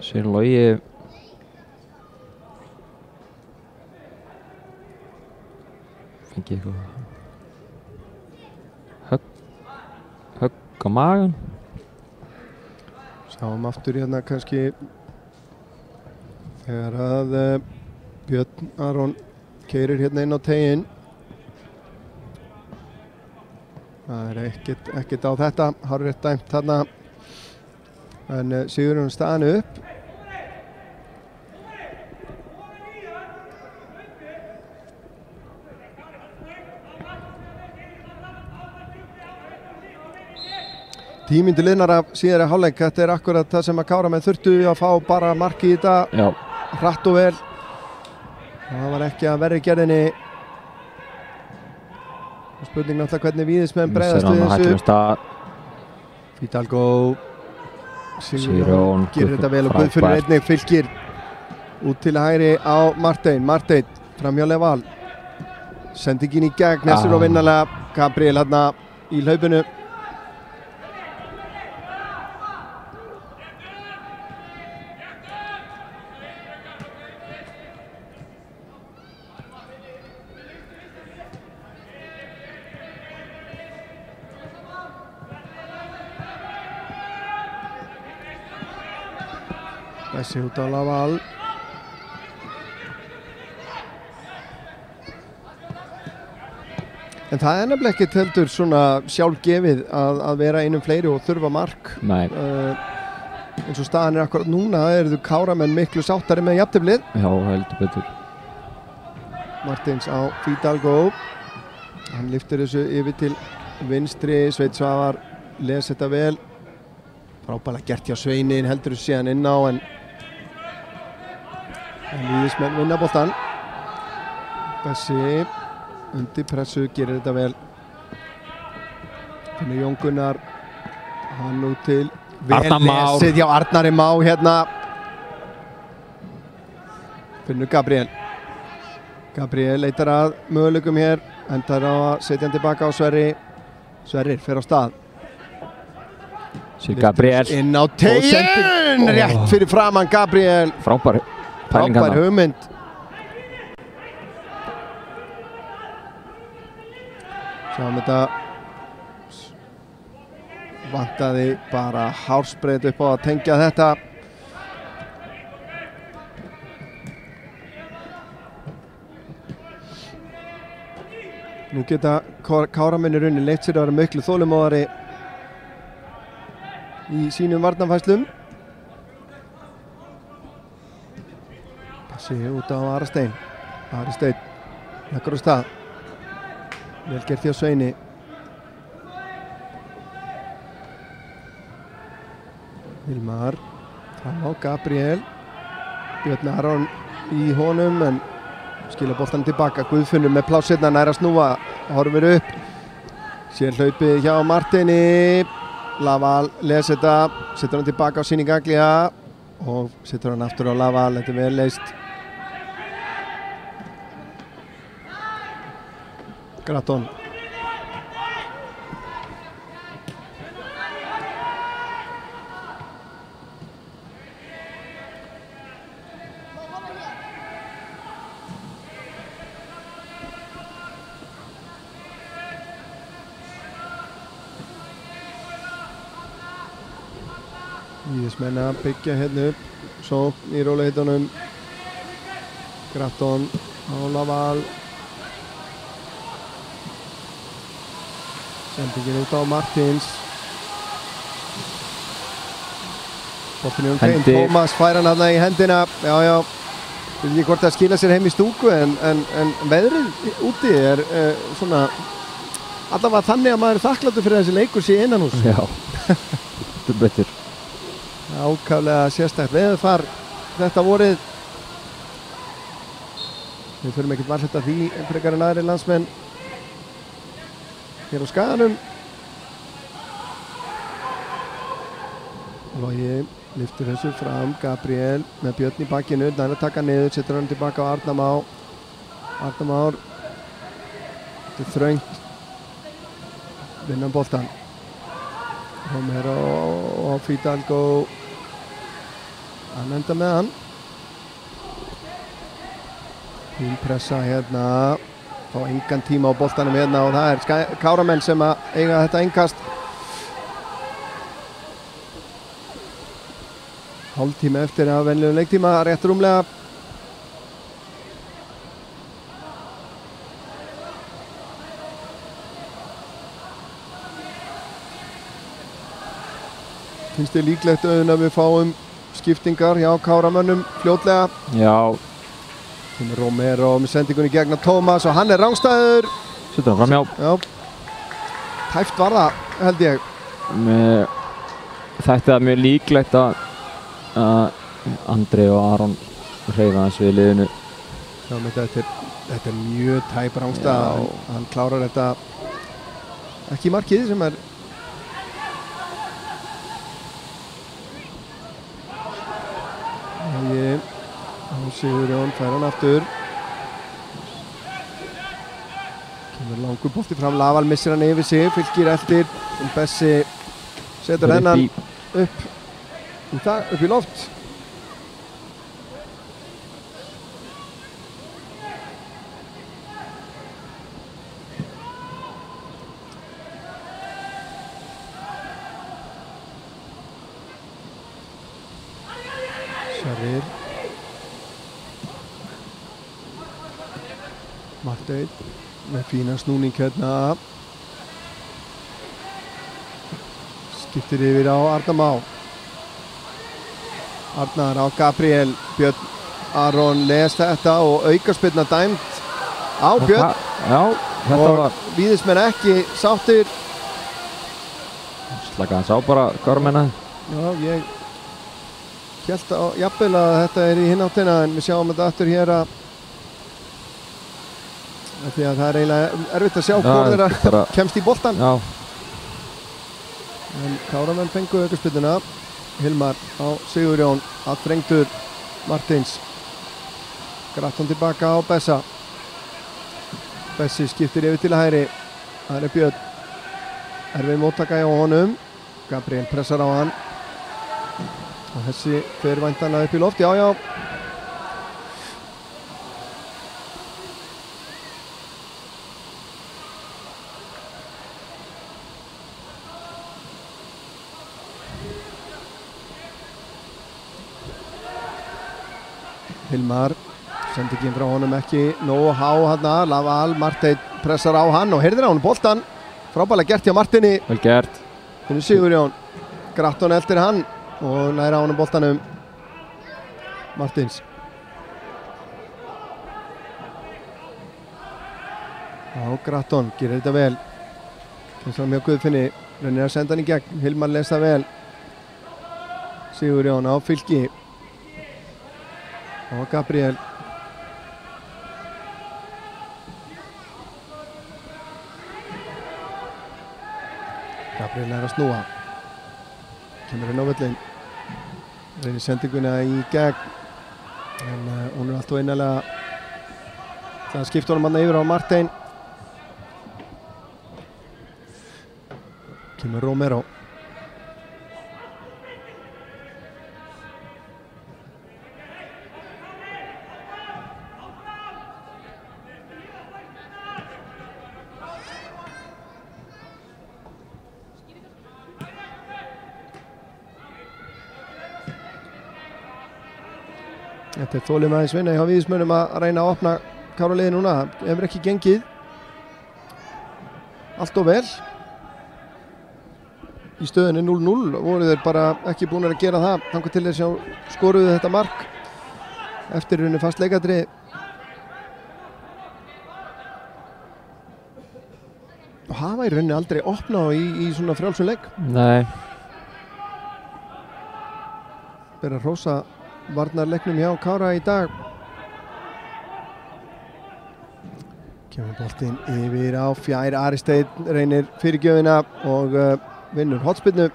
Sér Logi fengi eitthvað högg á magan. Sáum aftur hérna kannski þegar að Björn Aron keyrir hérna inn á tegin. Það er ekkert á þetta, hárrétt dæmt þarna. En Sigurjón staðan upp. Tímyndu liðnar af síðari hálfleik. Þetta er akkurat það sem að Káramenn þurftu að fá bara markið í þetta. Já. Hratt og vel. Það var ekki að verri gerðinni. Spurning náttúrulega hvernig Víðismenn bregðast við þessu. Fidalgo Sigurjón gerir þetta vel og Guðfinnur einnig fylgir út til hægri á Martein. Martein framhjá Leval. Sendingin í gegn, Nessir og vinnalega. Gabriel hérna í hlaupinu. Þessi út á Laval. En það er nefnilega ekkert heldur svona sjálfgefið að vera einum fleiri og þurfa mark. Nei. Eins og staðan er akkurat núna eru þau Káramenn miklu sáttari með jafnteflið. Já, heldur betur. Martins á Fidalgo. Hann lyftir þessu yfir til vinstri. Sveinn Svavar les þetta vel. Frábælega gert hjá Sveinin, heldur þessu síðan inn á en Víðismenn vinna boltan. Bessi undir pressu, gerir þetta vel. Þannig Jón Gunnar, hann út til vel lesið hjá Arnari Má hérna. Finnur Gabriel. Gabriel leitar að möguleikum hér, endar á að setja hann tilbaka á Sverri. Sverrir fer á stað. Sér Gabriel. Inn á tegin, rétt fyrir framann Gabriel. Frábær hugmynd. Sjáum þetta vantaði bara hársbreyt upp á að tengja þetta. Nú geta Káramenn í rauninni leyft sér að vera miklu þolinmóðari í sínum varnarfærslum. Passi út á Ari Steinn. Ari Steinn leggur á stað. Vel gert hjá Sveini. Hilmar fram á Gabriel. Björn Aron í honum en skila boltan tilbaka. Guðfinnur með plásirna nær að snúa. Horfir upp. Sér hlaupið hjá Martini. Laval les þetta, setur hann tilbaka á Sini Gaglia og setur hann aftur á Laval, þetta er vel leist. Gratton. Víðismenn að byggja hérna upp sókn í rólegheitunum. Gratton á Laval. Sendingin út á Martins. Boltinn í Kane. Tómas fær hann þarna í hendina. Já. Ég veit ekki hvort það skila sér heim í stúku en veðrið úti er svona allavega þannig að maður er þakklátur fyrir þessi leikur sé innanhús. Já, þetta er betur. Ákaflega sérstætt veðurfar þetta vorið. Við þurfum ekkert varðhætta því frekar en aðri landsmenn hér á Skaganum. Logi lyftir þessu fram, Gabriel með Björn í bakinu, næri að taka niður, setur hann tilbaka á Arna Már. Arna Már, þetta er þröngt, vinnan boltan. Romero og Fidalgo, hann enda með hann. Fín pressa hérna, fá engan tíma á boltanum hérna og það er Káramenn sem að eiga þetta innkast. Hálftíma eftir að venjulegum leiktíma, rétt rúmlega. Finnst þið líklegt auðvitað að við fáum skiptingar hjá Káramönnum fljótlega? Já. Kemur Romero með sendingunni gegn á Tómas og hann er rangstæður. Setur hann fram, já. Tæft var það, held ég. Þetta er mjög líklegt að Andri og Aron hreyfa hans við liðinu. Já, þetta er mjög tæp rangstæð. Hann klárar þetta ekki í markið sem er Sigurjón fær hann aftur. Kemur langur bolti fram, Laval missir hann yfir sig, Fylkir eftir. Bessi setur hennan upp í loft. Sverrir Marteinn með fína snúning hérna. Skiptir yfir á Arna Má. Arnar á Gabriel. Björn Aron les þetta og aukaspyrna dæmt á Björn. Já, þetta var. Og víðismenn ekki sáttir. Slaka hans á bara Káramennina. Já, ég hélt á jafnvel að þetta er í hináttina en við sjáum þetta aftur hér að því að það er eiginlega erfitt að sjá hvor þeirra kemst í boltan. Já. En Káramenn fengu aukaspyrnuna. Hilmar á Sigurjón, aðþrengdur Martins. Gratton tilbaka á Bessa. Bessi skiptir yfir til hægri. Það er Björn. Erfið móttaka hjá honum. Gabriel pressar á hann. Og þessi fer væntanlega upp í loft. Já. Hilmar, sendingin frá honum ekki nógu há hérna, Laval, Marteinn pressar á hann og heyrðir á hann boltan. Frábælega gert hjá Martinni. Vel gert. Þannig Sigurjón, Gratton eldir hann og næra á hann boltanum. Martins. Já, Gratton gerir þetta vel. Kemst fram hjá Guðfinni, reynir að senda hann í gegn. Hilmar les það vel. Sigurjón á Fylki. Og Gabriel. Gabriel er að snúa. Kemur inn á völlin. Reynir sendinguna í gegn. En hún er alltaf einarlega. Það skipta honum hann yfir á Marteinn. Kemur Romero. Þetta er þolinmæðis vinna hjá Víðismönnum að reyna að opna Kára-liðið núna. Það hefur ekki gengið allt of vel. Í stöðunni 0-0 voru þeir bara ekki búin að gera það þangað til þess að skoruðu þetta mark eftir rauninni fast leikadri. Og hafa í rauninni aldrei opnað í svona frjálsum leik. Nei. Ber að hrósa varnarleiknum hjá Kára í dag. Kemur boltinn yfir á fjær. Ari Steinn reynir fyrirgjöfina og vinnur hornspyrnu.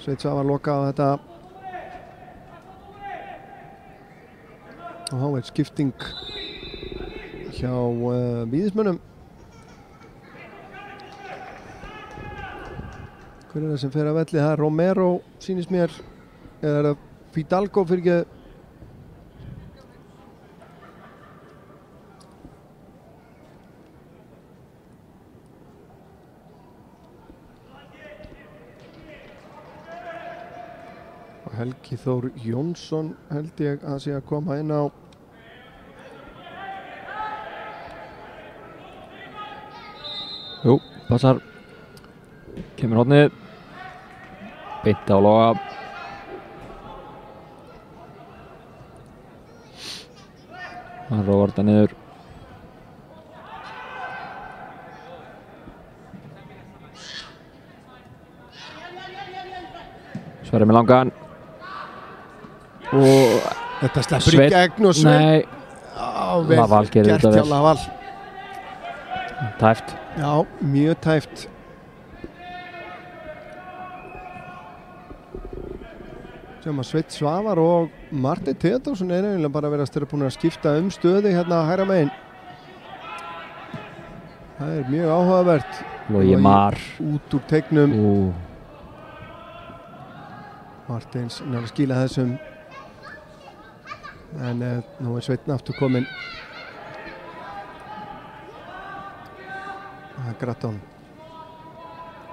Sveinn Svavar loka á þetta. Og þá er skipting hjá Víðismönnum. Hver er það sem fer að velli? Það er Romero, sýnist mér. Eða er það Fidalgo fyrirgjöf? Helgi Þór Jónsson held ég að sé að koma inn á. Jú, passar. Kemur hornið. Beint á Loga. Hann róar þetta niður. Sverrir með langan. Og þetta sleppur í gegn og Sveinn. Nei, Laval gerir þetta vel. Laval. Tæft. Já, mjög tæft. Sem að Sveinn Svavar og Marteinn Theodórsson er eiginlega bara verið að búin að skipta stöðu hérna hægra megin. Það er mjög áhugavert. Logi Mar. Út úr teignum. Marteins náður að skila þessum. En nú er Sveinn aftur kominn. Það er Gratton.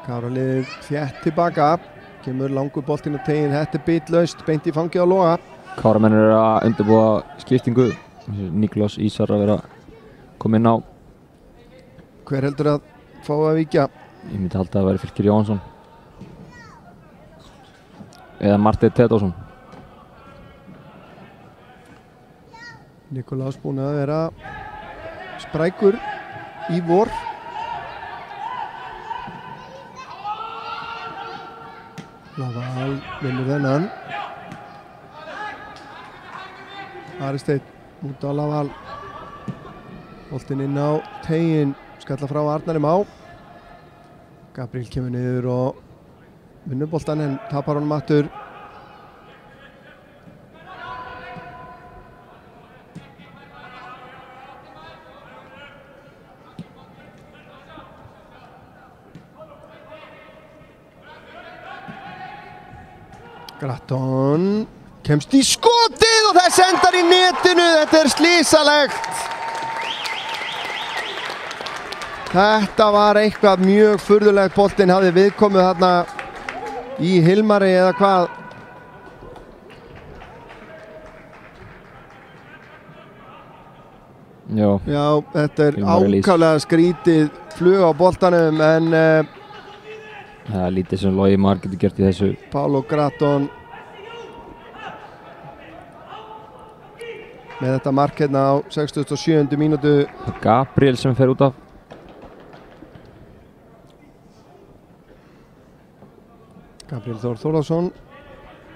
Kára-liðið þétt tilbaka. Kemur langur boltinn á tegin. Þetta er bitlaust. Beint í fangið á Loga. Káramenn eru að undirbúa skiptingu. Niklás Ísar að vera kominn á. Hver heldur að fá að víkja? Ég myndi halda að það væri Fylkir Jónsson. Eða Marteinn Theodórsson. Nikolás búinn að vera sprækur í vor. Laval vinnur þennan. Ari Steinn út á Laval. Boltinn inn á tegin. Skalla frá Arnari Má. Gabriel kemur niður og vinnur boltan en tapar honum aftur. Gratton kemst í skotið og þess endar í netinu. Þetta er slísalegt. Þetta var eitthvað mjög furðulegt. Boltinn hafði viðkomið þarna í Hilmari eða hvað. Já, þetta er ákaflega skrítið flug á boltanum en það er lítið sem Logi Mar getur gert í þessu. Paulo Gratton með þetta mark hérna á 67. mínútu. Gabriel sem fer út af. Gabriel Þór Þórðarsson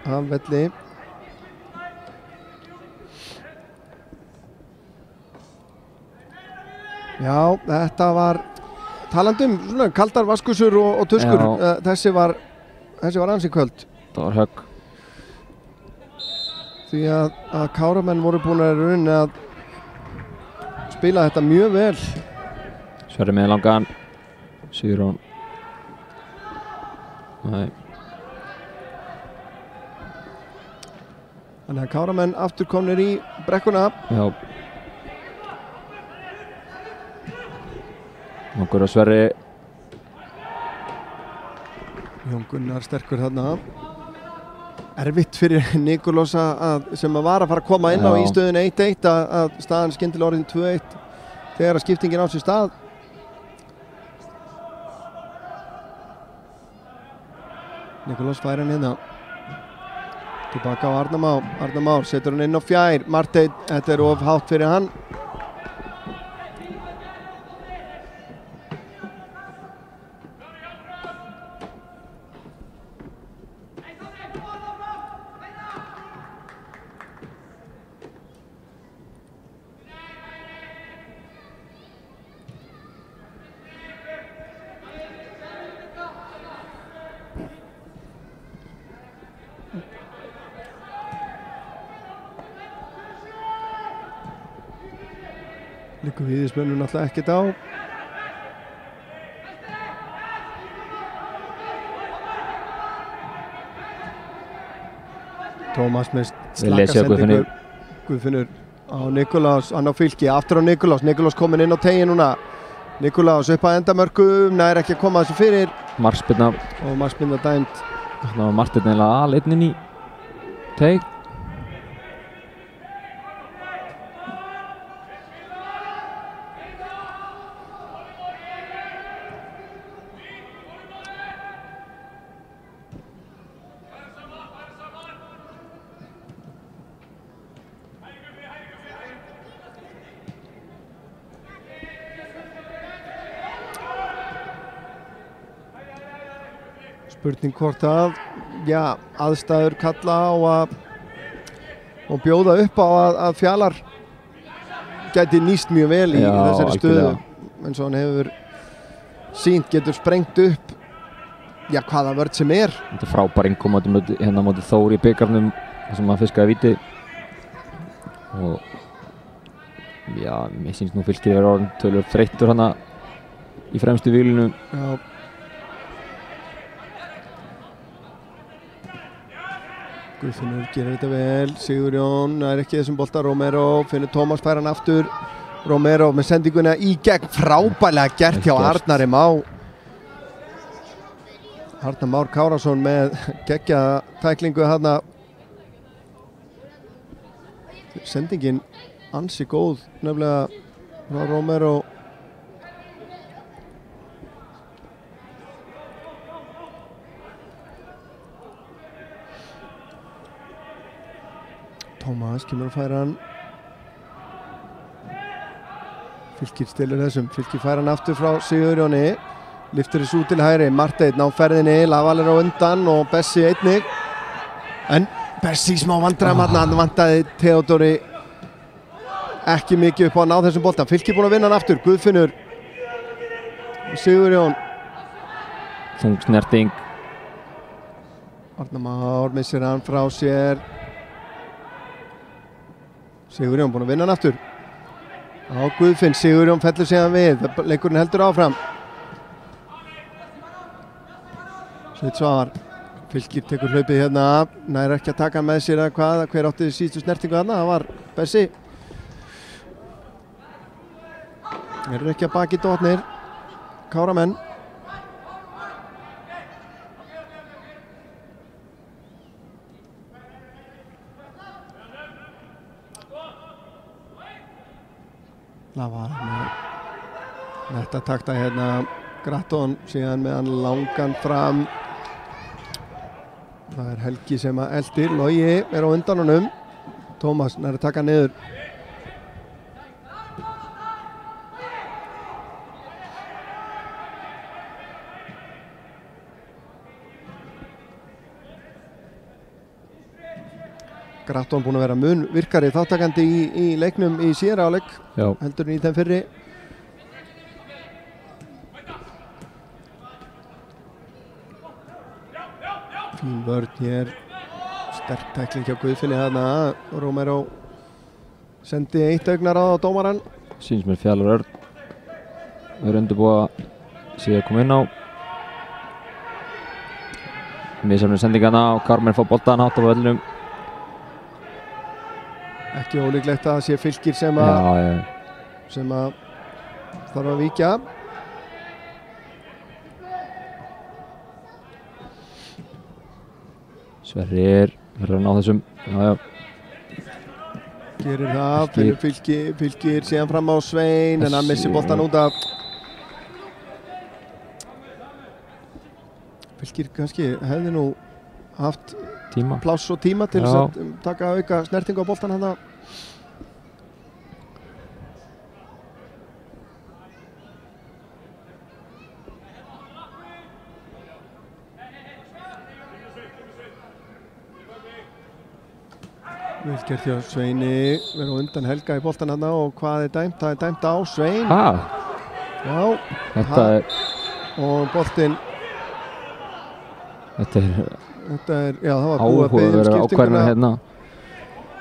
af velli. Já, þetta var talandi svona kaldar vaskusur og tuskur. Þessi var ansi köld. Það var högg. Því að Káramenn voru búin að rauninni að spila þetta mjög vel. Sverrir með langan. Sigurjón. Nei. Þannig að Káramenn aftur komnir í brekkuna. Já. Nokkur að Sverri. Jón Gunnar sterkur þarna. erfitt fyrir Nikolás sem var að fara að koma inn á í stöðun 1-1 að staðan skyndilega orðin 2-1 þegar að skiptingin á sér stað. Nikolás fær hann hérna tilbaka á Arnar Már setur hann inn á fjær. Marteinn, þetta of hátt fyrir hann. Liggur víðismönnum náttúrulega ekkert á. Tómas með slaka sendingu. Guðfinnur á Nikolás, hann á Fylki, aftur á Nikolás. Nikolás kominn inn á tegin núna. Nikolás upp að endamörkum, nær ekki að koma þessu fyrir. Markspyrna. Og markspyrna dæmt. Þannig að Marteinn eiginlega aleinn inn í teg. Spurning hvort aðstæður kalla á og bjóða upp á að Fjalar gæti nýst mjög vel í þessari stöðu eins og hann hefur sýnt, getur sprengt upp hvaða vörn sem er. Þetta er frábær innkoma hérna móti Þór í bikarnum sem hann fiskaði víti og mér sýnst nú Fylkir er orðinn töluvert þreyttur hana í fremstu víglinu. Guðfinnur gerir þetta vel, Sigurjón er ekki þessum bolta, Romero finnur Tómas, fær hann aftur, Romero með sendinguna í gegn, frábærlega gert hjá Arnari Má. Arnar Már Kárásson með geggjaða tæklingu þarna. Sendingin ansi góð, nefnilega frá Romero. Tómas kemur að færa hann. Fylkir stilur þessum, Fylkir færa hann aftur frá Sigurjóni. Lyftir þessu út til hægri, Marteinn á ferðinni, Laval er á undan og Bessi einnig. En Bessi smá vandræðum hann vantaði Theodóri ekki mikið upp á að ná þessum bolta. Fylkir búinn að vinna hann aftur, Guðfinnur. Sigurjón. Þung snerting. Arnar Már missir hann frá sér. Sigurjón búinn að vinna hann aftur. Á Guðfinn, Sigurjón fellur síðan við, leikurinn heldur áfram. Sveinn Svavar, Fylkir tekur hlaupið hérna, nær ekki að taka með sér að hver átti síðustu snertingu þarna, það var Bessi. Eru ekki að baki dótnir, Káramenn. Laval með þetta takta hérna, Gratton síðan með hann langan fram. Það er Helgi sem að eldir, Logi er á undan honum. Tómas nær að taka niður. Gratton búinn að vera mun virkari þáttakandi í leiknum í síðara áleik heldur en í þeim fyrri. Fín vörn hér, sterk tækling hjá Guðfinni þarna. Romero sendi eitt augnaráð á dómarann. Sýnist mér Fjalar Örn er undirbúið að sé að koma inn á. Misjafnir sendingarna og Karmen fá boltan hátt á völlunum. Ekki ólíklegt að það sé Fylkir sem að þarf að víkja. Sverrir Fyrir að ná þessum, já. Gerir það, finnur Fylkir síðan fram á Svein, en hann missir boltan út af. Fylkir kannski hefði nú haft pláss og tíma til þess að taka auka snertingu á boltan hann. Vel gert hjá Sveini, verður á undan Helga í boltan hann og hvað dæmt? Það dæmt á Svein. Já. Þetta og boltinn. Þetta er, já, það var búið að biðja skiptinguna hérna.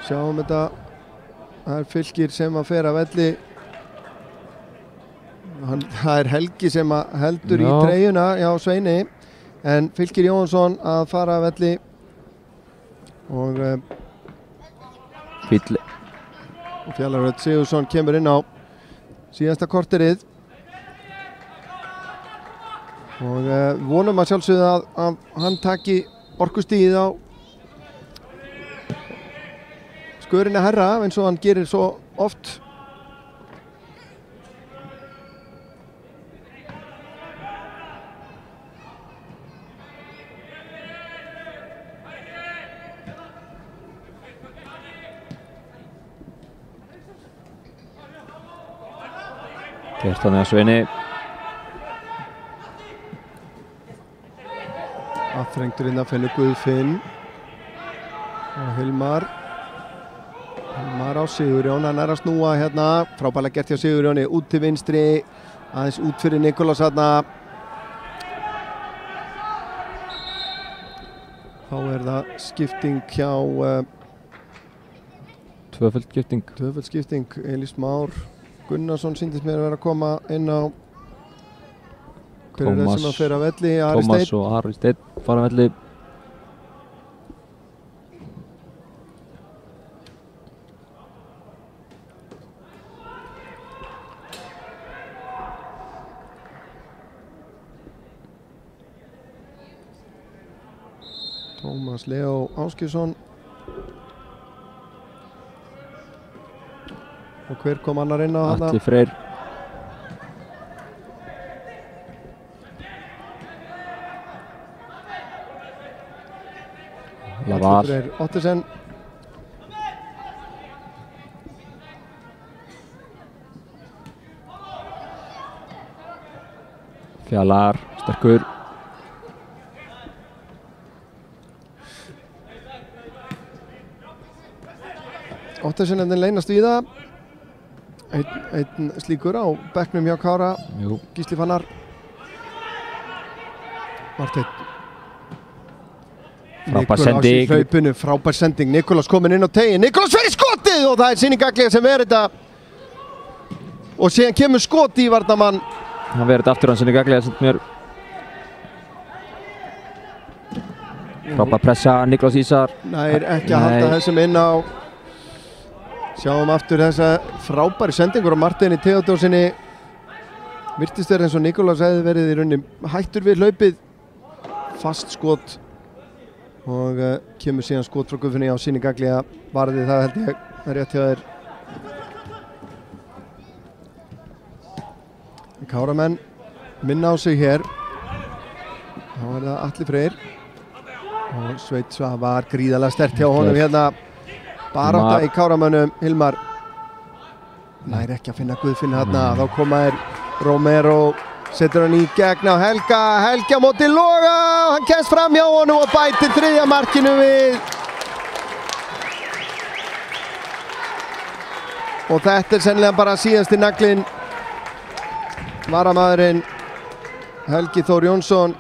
Sjáum þetta, það Fylkir sem að fer að velli. Það Helgi sem að heldur í treyjuna hjá Sveini, en Fylkir Jóhansson að fara að velli og Fýll. Og Fjallar Örn Sigurðsson kemur inn á síðasta korterið og vonum að sjálfsögðu að hann taki orkustigið á skörinni herra eins og hann gerir svo oft. Gert þannig að Sveini. Aðþrengtur inn að finnur Guðfinn og Hilmar á Sigurjón, hann að snúa hérna, frábærlega gert hjá Sigurjóni, út til vinstri, aðeins út fyrir Nikolás hérna. Þá það skipting hjá Tvöföld skipting, Elís Már Gunnarsson sýndist mér að vera að koma inn á. Hver það sem að fer að velli? Tómas og Ari Steinn fara að velli. Tómas Leó Áskilsson. Og hver kom annar inn á hana? Atli Freyr. Laval. Atli Freyr Ottesen. Fjallar, sterkur. Ottesen er den leynast við það. Einn slíkur á bekknum hjá Kára. Gísli Fannar. Marteinn. Frábær sending. Hlaupinu, frábær sending. Nikolás komin inn á tegin. Nikolás fer í skotið og það Sýning Aglia sem verður þetta. Og síðan kemur skot í varnarmann. Hann verður þetta aftur hann Sýning Aglia sem mér. Frábær pressa, Nikolás Ísar. Nær ekki að halda þessum inn á. Sjáum aftur þessa frábæri sendingur á Marteini Theodórsinni. Virtist verið eins og Nikolás hefði verið í rauninni hættur við hlaupið. Fast skot. Og kemur síðan skot frá Guðfinni á Sýning Aglia. Varði það held ég rétt hjá þér. Káramenn minna á sig hér. Þá það Atli Freyr. Og Sveinn Svavar gríðarlega sterkt hjá honum hérna. Barátta í Káramönnum. Hilmar nær ekki að finna Guðfinn hérna. Þá koma Romero, setur hann í gegn á Helga á móti Loga og hann kemst fram hjá honum og bætir þriðja markinu við. Og þetta sennilega bara síðasti naglinn. Varamaðurinn Helgi Þór Jónsson.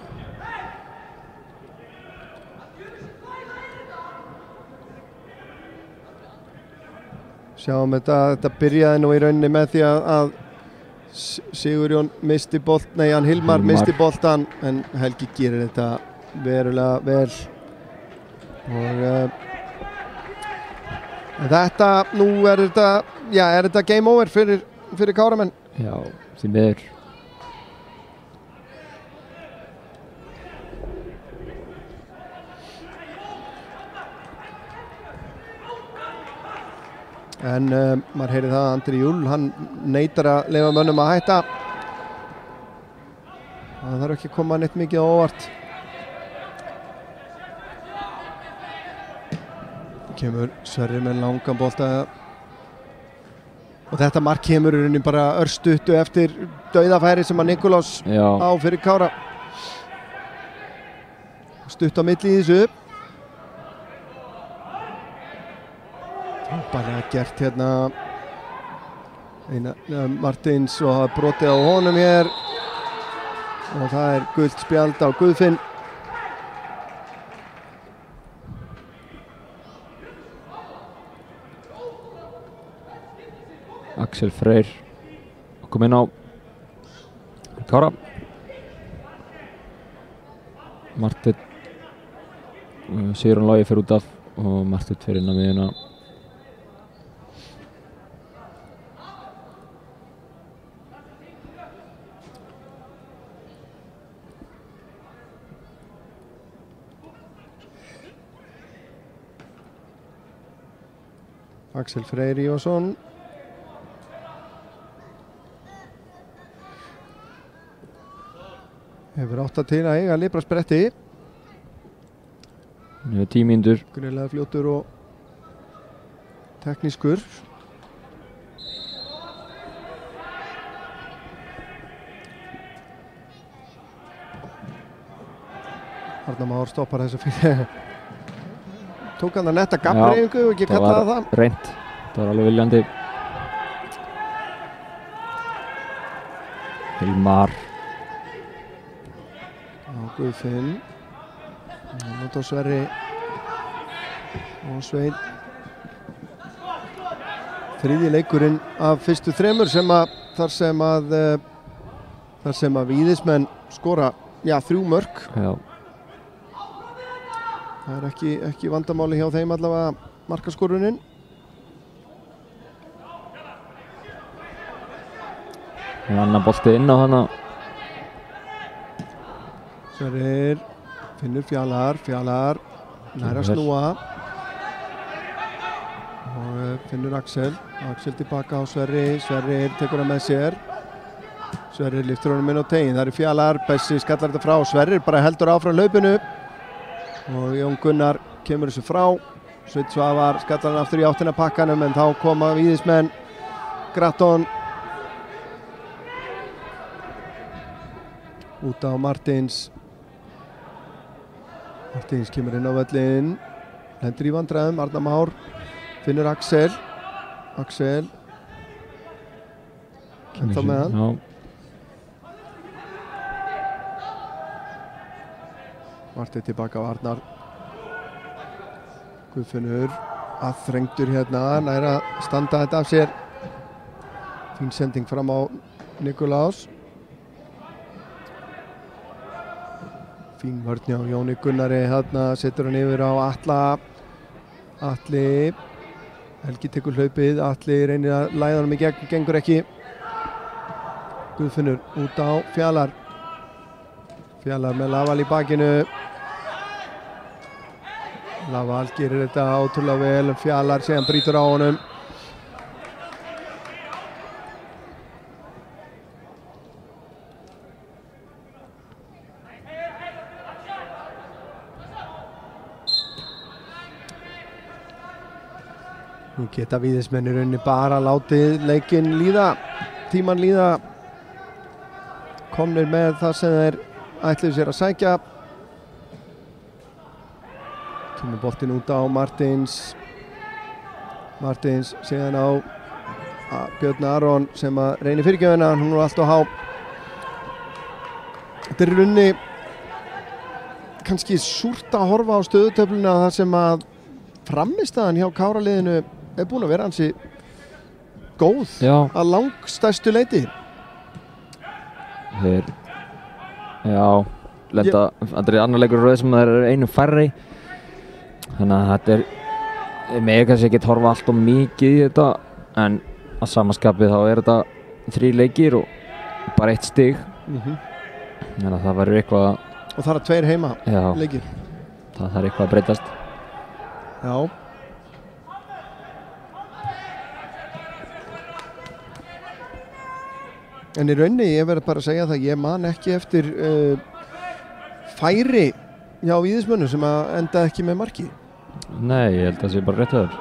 Sjáum þetta byrjaði nú í rauninni með því að Sigurjón misti bolt, nei hann Hilmar misti boltan en Helgi gerir þetta verulega vel. Og þetta, nú er þetta game over fyrir Káramenn. Já, því miður. En maður heyri það að Andri Júl, hann neitar að leyfa mönnum að hætta. Það þarf ekki að koma neitt mikið á óvart. Kemur Sverrir með langan bolta. Og þetta mark kemur í rauninni bara örstuttu eftir dauðafæri sem að Nikolás á fyrir Kára. Stutt á milli í þessu. Bara gert hérna Martins og brotið á honum hér og það er gult spjald á Guðfinn. Axel Freyr kom inn á Kára. Martin Sigurðan Logi fyrir út af og Martin fyrir inn á miðjuna. Axel Freyr Ívarsson. Hefur 8 til að eiga Libra spretti. 10 mínútur. Greiðlega fljótur og teknískur. Arnar Már stoppar þessu fyrir. Tók hann að netta gafnreifingu og ekki kallaði það. Reynt. Það var alveg viljandi. Hilmar. Guðfinn. Nota Sverri og Sveinn. Þriðji leikurinn af fyrstu 3 þar sem að Víðismenn skora 3 mörk. Já. Það er ekki vandamáli hjá þeim allavega markaskorunin. Annar bolti inn á hana. Sverrir finnur Fjalar nær að snúa og finnur Axel tilbaka á Sverrir tekur hann með sér. Sverrir lyftur honum inn á tegin, það er Fjalar, Bessi skallar þetta frá, Sverrir bara heldur áfram hlaupinu og Jón Gunnar kemur þessu frá. Sveinn Svavar skallar hann aftur í áttina pakkanum en þá koma Víðismenn. Gratton út á Martins kemur inn á völlinn, lendir í vandræðum. Arnar Már finnur Axel kemur þá með hann. Martin tilbaka á Arnar. Guðfinnur aðþrengdur hérna, nær að standa þetta af sér. Fín sending fram á Nikolás. Fín vörn hjá Jóni Gunnari, þarna setur hann yfir á Atli. Helgi tekur hlaupið, Atli reynir að læða honum í gegn, gengur ekki. Guðfinnur út á Fjalar með Laval í bakinu. Laval gerir þetta ótrúlega vel, Fjalar síðan brýtur á honum. Nú geta Víðismenn í rauninni bara látið leikinn líða, tíman líða. Komnir með það sem þeir ætluðu sér að sækja. Kemur boltinn út á Martins síðan á Björn Aron sem að reynir fyrirgjöfina, hún er allt á há. Þetta er í rauninni kannski súrt að horfa á stöðutöfluna þar sem að frammistaðan hjá Kára-liðinu er búin að vera ansi góð að langstærstu leyti. Þeir, lenda aldrei annar leikur röð sem þeir eru einu færri. Þannig að þetta er með kannski ekki horfa allt og mikið í þetta, en að samaskapið þá er þetta 3 leikir og bara 1 stig. Þannig að það verður eitthvað. Og það er 2 heima leikir. Það þarf eitthvað að breytast. Já. En í rauninni, ég verð bara að segja það, ég man ekki eftir færi hjá Víðismönnum sem að enda ekki með marki. Nei, ég held að það sé bara rétt höfður.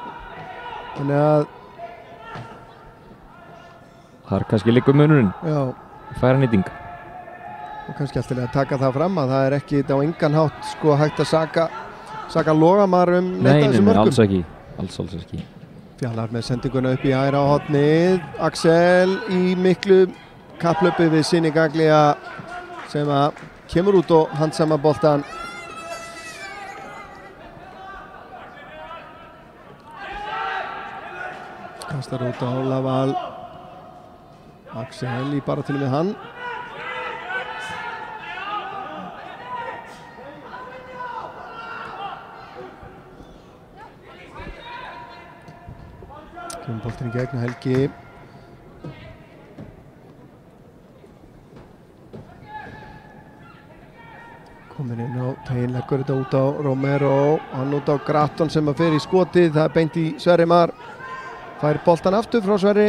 Þannig að það er kannski líka munurinn. Já. Færa nýting. Og kannski alltaf að taka það fram að það er ekki á engan hátt sko hægt að saka Logamar neitt af þessum mörkum. Alls ekki. Alls ekki. Fjallar með sendinguna upp í hægra hornið. Axel í miklu kapplöpi við Sinigaglia sem að kemur út og handsama boltan. Kastar út á Laval. Axel í baráttunni með hann. Kemur boltin í gegn Helgi. Komin inn á tegin, leggur þetta út á Romero. Hann út á Gratton sem að fer í skotið. Það er beint í Sverri Mar. Fær boltan aftur frá Sverri.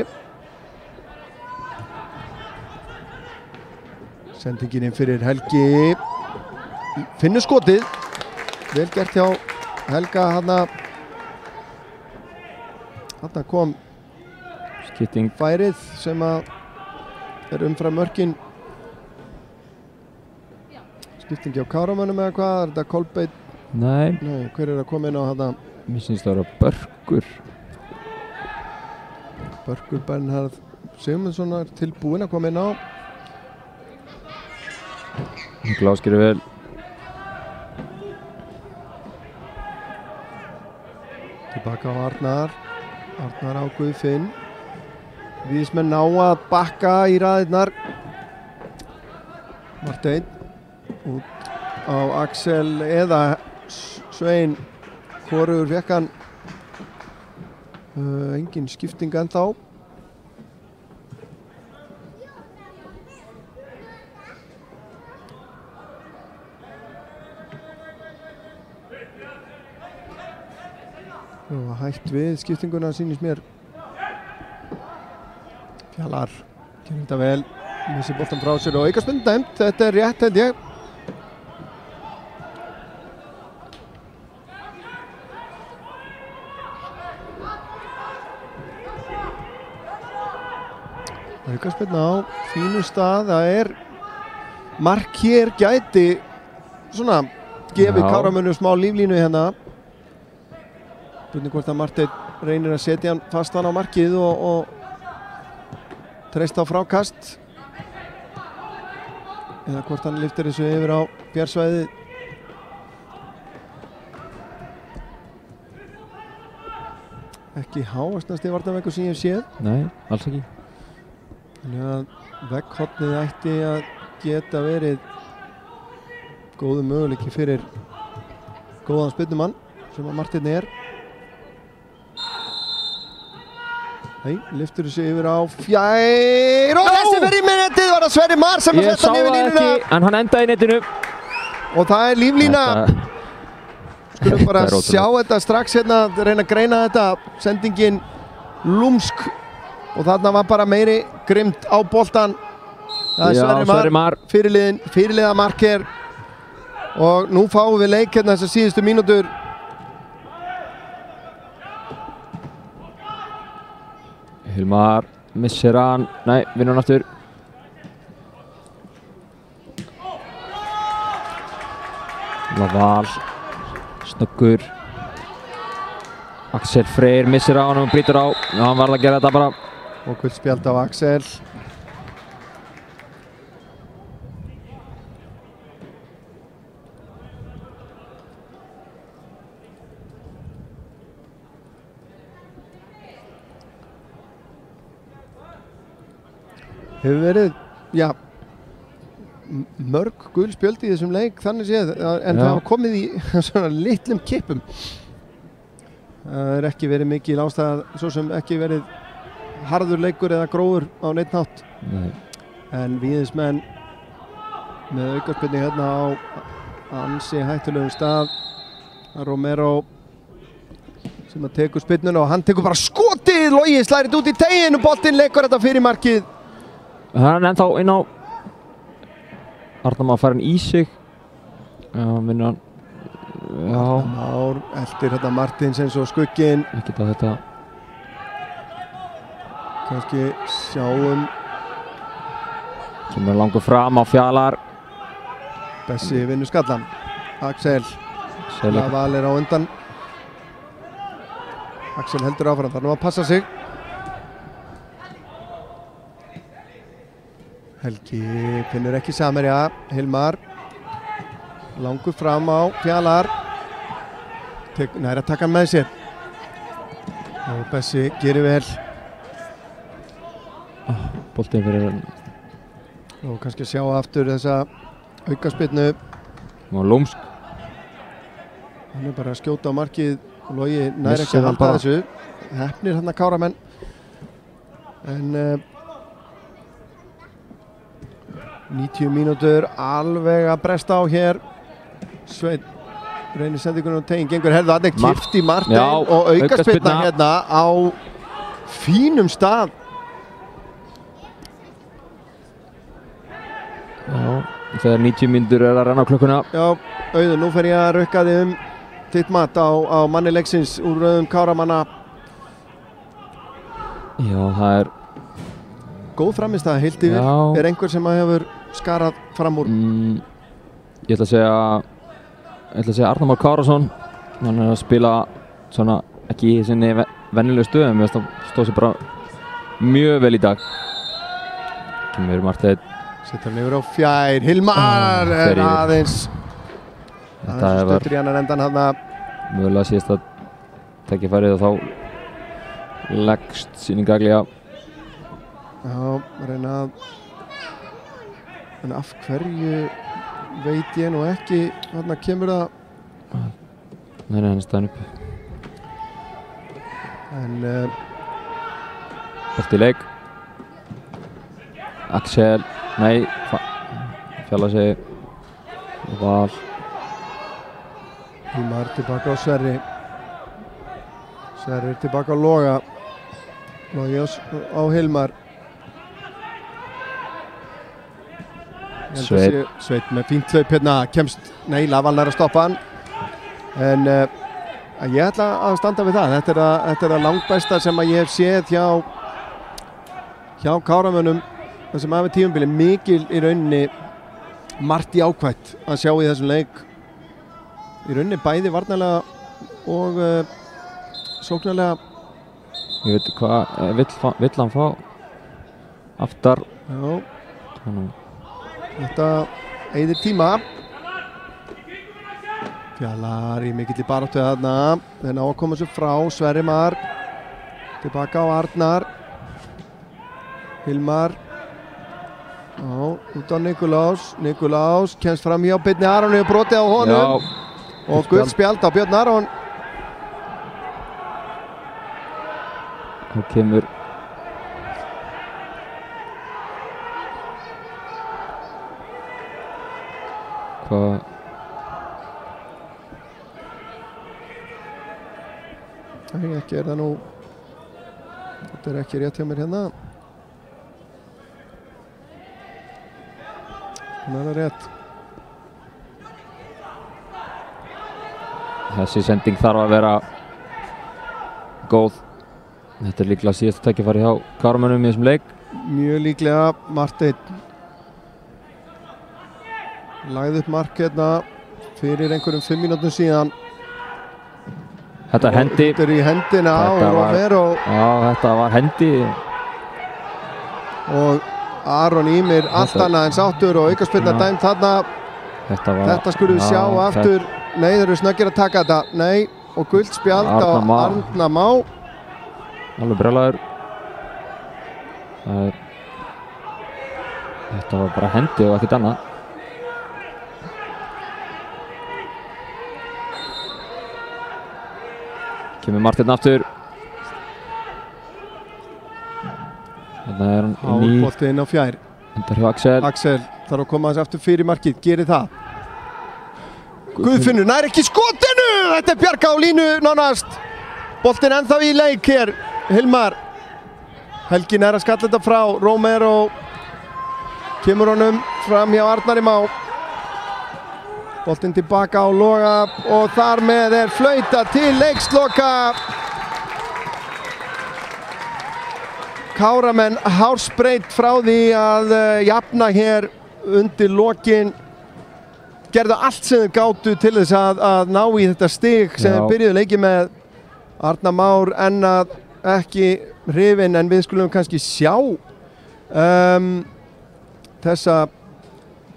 Sendingin inn fyrir Helgi. Finnur skotið. Vel gert hjá Helga hann. Þarna kom skipting færið sem að er umfram mörkin. Skipting hjá Káramönnum eða hvað? Er þetta Kolbeinn? Nei, hver er að koma inn á þarna? Mér syns það vera Börkur. Börkur Bernhard Sigmundsson er tilbúinn að koma inn á. Gláskir vel. Tilbaka á Arnar. Arnar á Guðfinn. Víðismenn ná að bakka í raðirnar. Marteinn út á Axel eða Svein. Hvorugur fékk hann. Engin skipting ennþá. Hætt við skiptinguna sýnist mér. Fjallar kemur þetta vel, missir boltan frá sér og aukaspyrna dæmt. Þetta er rétt held ég. Aukaspyrna á fínu stað. Það er mark hér, gæti svona gefið Káramönnum smá líflínu hérna. Spurning hvort að Marteinn reynir að setja hann fastan á markið og treysta á frákast. Eða hvort hann lyftir þessu yfir á bjærsvæðið. Ekki háastnasti varnarveggur sem ég hef séð. Nei, alls ekki. Þannig að vegghornið ætti að geta verið góðu möguleiki fyrir góðan spyrnumann sem að Marteinn er. Nei, lyftur þessu yfir á fjær og þessi verið í minnetið var það Sverri Mar sem að setja nefnir línuna. Ég sá það ekki, en hann endaði í netinu. Og það er líflína. Skulum bara sjá þetta strax hérna, reyna að greina þetta. Sendingin lúmsk og þarna var bara meiri grimmt á boltan. Það er Sverri Mar, fyrirliða marker. Og nú fáum við leik hérna þessar síðustu mínútur. Hilmar missir hann, nei, vinnur hann aftur. Laval, snöggur. Axel Freyr missir á hann og brýtur á. Já, hann varð að gera þetta bara. Og gult spjald á Axel. Hefur verið, já, mörg gul spjöld í þessum leik þannig séð, en það hafa komið í svona litlum kippum. Það er ekki verið mikið ástæða, svo sem ekki verið harður leikur eða grófur á neitt nátt. Nei. En Víðismenn með aukaspyrnu hérna á ansi hættulegum stað. Romero sem að tekur spyrnuna og hann tekur bara skotið. Logi slærið út í teginn og boltinn leikur þetta fyrir markið. Það er ennþá inn á Arnar Már farin í sig. Já, minnur hann. Já. Arnar Már eldir þetta Martinsens og skugginn. Ekkert að þetta. Kannski sjáum. Kemur langur fram á Fjalar. Bessi vinnur skallan. Axel. Laval á undan. Axel heldur áfram, þarf að passa sig. Helgi finnur ekki samherja. Hilmar. Langur fram á Fjalar. Nær að taka hann með sér. Og Bessi gerir vel. Boltinn fyrir hann. Og kannski sjá aftur þessa aukaspyrnu. Og Lúmsk. Hann er bara að skjóta á markið og Logi nær ekki að halda þessu. Heppnir hann að Káramenn. En 90 mínútur alveg að bresta á hér. Sveinn reynir sendingunum og teginn gengur herðu aðeins kipt í Martin og aukaspyrna hérna á fínum stað. Já, þegar 90 mínútur er að renna á klukkuna. Já, Auður, nú fer ég að rukka þig þitt mat á manni leiksins úr röðum Káramanna. Já, það er góð framistæða heilt yfir. Já. Er einhver sem hefur skarað fram úr? Ég ætla að segja Arnar Már Kárason. Hann er að spila svona ekki í sinni venjulegu stöðum. Mér stóð sér bara mjög vel í dag. Kemur Marteinn. Settur hann yfir á fjær. Hilmar er aðeins stöttur í annan endan hann að mögulega síðast að tækifærið og þá leggst sýningaglega. Já, reyna að en af hverju veit ég nú ekki. Þarna kemur það. Nei, hann er staðinn upp. En Bort í leik. Axel, nei, Fjallar sig. Val. Hilmar tilbaka á Sverri. Sverri er tilbaka á Loga. Logi á Hilmar. Sveit með fínt hlaup hérna, kemst, nei, Laval nær að stoppa hann. En ég ætla að standa við það. Þetta er að langbesta sem að ég hef séð hjá Káramönnum þessum aðeins tímabili. Mikil í rauninni margt jákvætt að sjá í þessum leik. Í rauninni bæði varnarlega og sóknarlega. Ég veit hvað vill hann fá aftar. Já. Þetta eyðir tíma. Fjallar í mikill í baráttu þarna. Þeir ná að koma sér frá. Sverrir Mar tilbaka á Arnar. Hilmar. Já, út á Nikulás kemst fram hjá Birni Aron og brotið á honum. Já. Og gult spjald á Björn Aron. Það kemur hvað Nei, ekki er það nú. Þetta er ekki rétt hjá mér hérna. Þannig er það rétt. Þessi sending þarf að vera góð. Þetta er líklega síðast tækifæri hjá Káramönnum í þessum leik. Mjög líklega. Marteinn lagði upp mark hérna fyrir einhverjum 5 mínútum síðan. Þetta er hendi. Þetta er í hendina á Romero. Já, þetta var hendi. Og Aron Ýmir allt annað en sáttur og aukaspyrna dæmt þarna. Þetta skulum við sjá aftur. Nei, þeir eru snöggir að taka þetta. Nei, og gult spjald á Arnar Má. Alveg brjálæður. Þetta var bara hendi og ekkert annað. Kemur Marteinn aftur. Þarna er hann inn í. Bolti inn á fjær. Endar hjá Axel. Axel þarf að koma hans aftur fyrir markið. Gerir það. Guðfinnur nær ekki skotinu. Þetta er Bjarka á línu nánast. Boltin ennþá í leik hér. Hilmar. Helgi nær að skalla þetta frá. Romero kemur honum fram hjá Arnari Má. Boltinn tilbaka á Loga og þar með flauta til leiksloka. Káramenn hársbreytt frá því að jafna hér undir lokin. Gerðu allt sem þeir gátu til þess að ná í þetta stig sem þeir byrjuðu leikið með. Arnar Már enn að ekki hrifinn, en við skulum kannski sjá þessa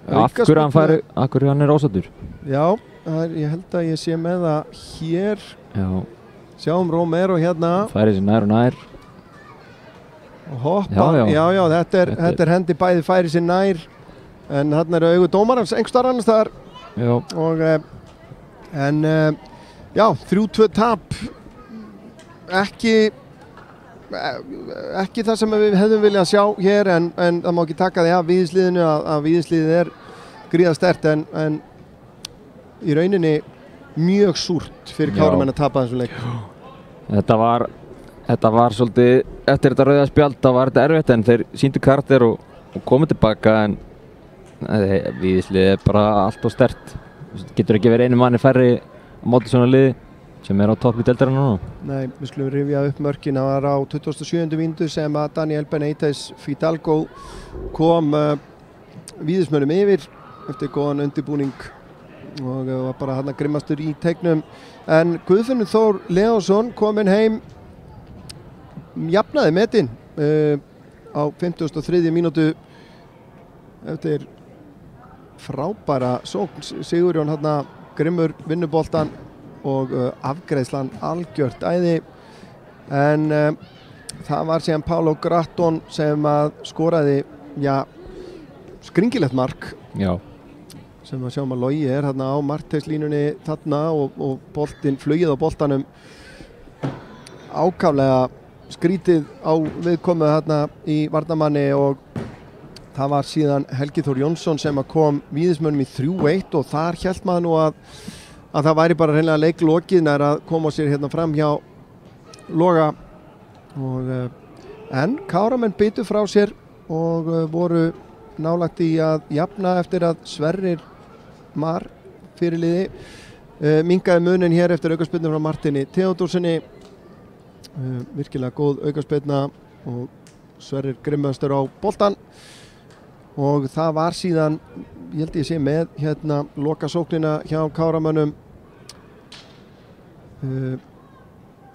Af hverju hann ósáttur? Já, ég held að ég sé með það hér. Já. Sjáum Romero hérna. Færi sér nær og nær. Og hoppa. Já, þetta hendi bæði færi sér nær. En þarna augu dómarans einhvers staðar annars staðar. Já. Og já, 3-2 tap. Ekki það sem við hefðum viljað sjá hér, en það má ekki taka því af Víðisliðinu að Víðisliðið gríðarsterkt, en í rauninni mjög súrt fyrir Káramenn að tapa þessum leik. Þetta var svolítið, eftir þetta rauða spjald, þá var þetta erfitt, en þeir sýndu karakter og komu tilbaka, en Víðisliðið bara allt of sterkt. Getur ekki verið einu manni færri á móti svona liði sem á topp í deildarinn núna. Nei, við skulum rifja upp mörkin. Það var á 27. mínútu sem að Daniel Benítez Fidalgo kom Víðismönnum yfir eftir góðan undirbúning og var bara hann grimmastur í teiknum. En Guðfinnur Þór Leósson kominn heim, jafnaði metin á 53. mínútu eftir frábæra sókn. Sigurjón hann grimmur vinnuboltan og afgreiðslan algjört æði, en það var síðan Paulo Gratton sem að skoraði skringilegt mark. Já. Sem að sjáum að Logi þarna á markteislínunni þarna og boltinn, flugið á boltanum ákaflega skrítið á viðkomu þarna í varnarmanni, og það var síðan Helgi Þór Jónsson sem að kom Víðismönnum í 3-1, og þar hélt maður nú að það væri bara hreinlega leiklokið nær að koma sér hérna fram hjá Loga, en Káramenn bitu frá sér og voru nálægt í að jafna eftir að Sverrir Mar fyrirliði minnkaði munin hér eftir aukaspyrnu frá Martini Theodórssoni. Virkilega góð aukaspyrna og Sverrir grimmastur á boltan, og það var síðan, ég held ég sé með hérna lokasóknina hjá Káramönnum.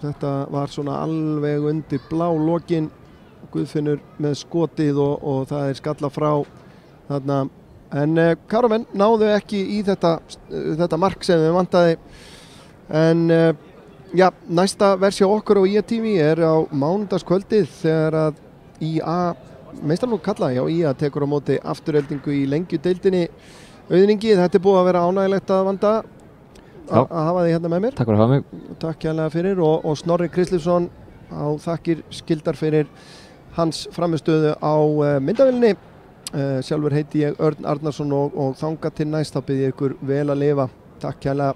Þetta var svona alveg undir blá lokin. Guðfinnur með skotið og það skalla frá þarna, en Káramenn náðu ekki í þetta mark sem við vantaði. En já, næsta vers hjá okkur á IA TV á mánudagskvöldið þegar að IA meistaraflokk karla hjá IA tekur á móti Aftureldingu í Lengjudeildinni. Auðningi, þetta búið að vera ánægilegt að vanda að hafa þig hérna með mér. Takk fyrir að hafa mig. Takk hérlega fyrir, og Snorri Kristlifsson á þakkir skildar fyrir hans framistöðu á myndavélinni. Sjálfur heiti ég Örn Arnarsson og þangað til næst þá bið ég ykkur vel að lifa. Takk hérlega.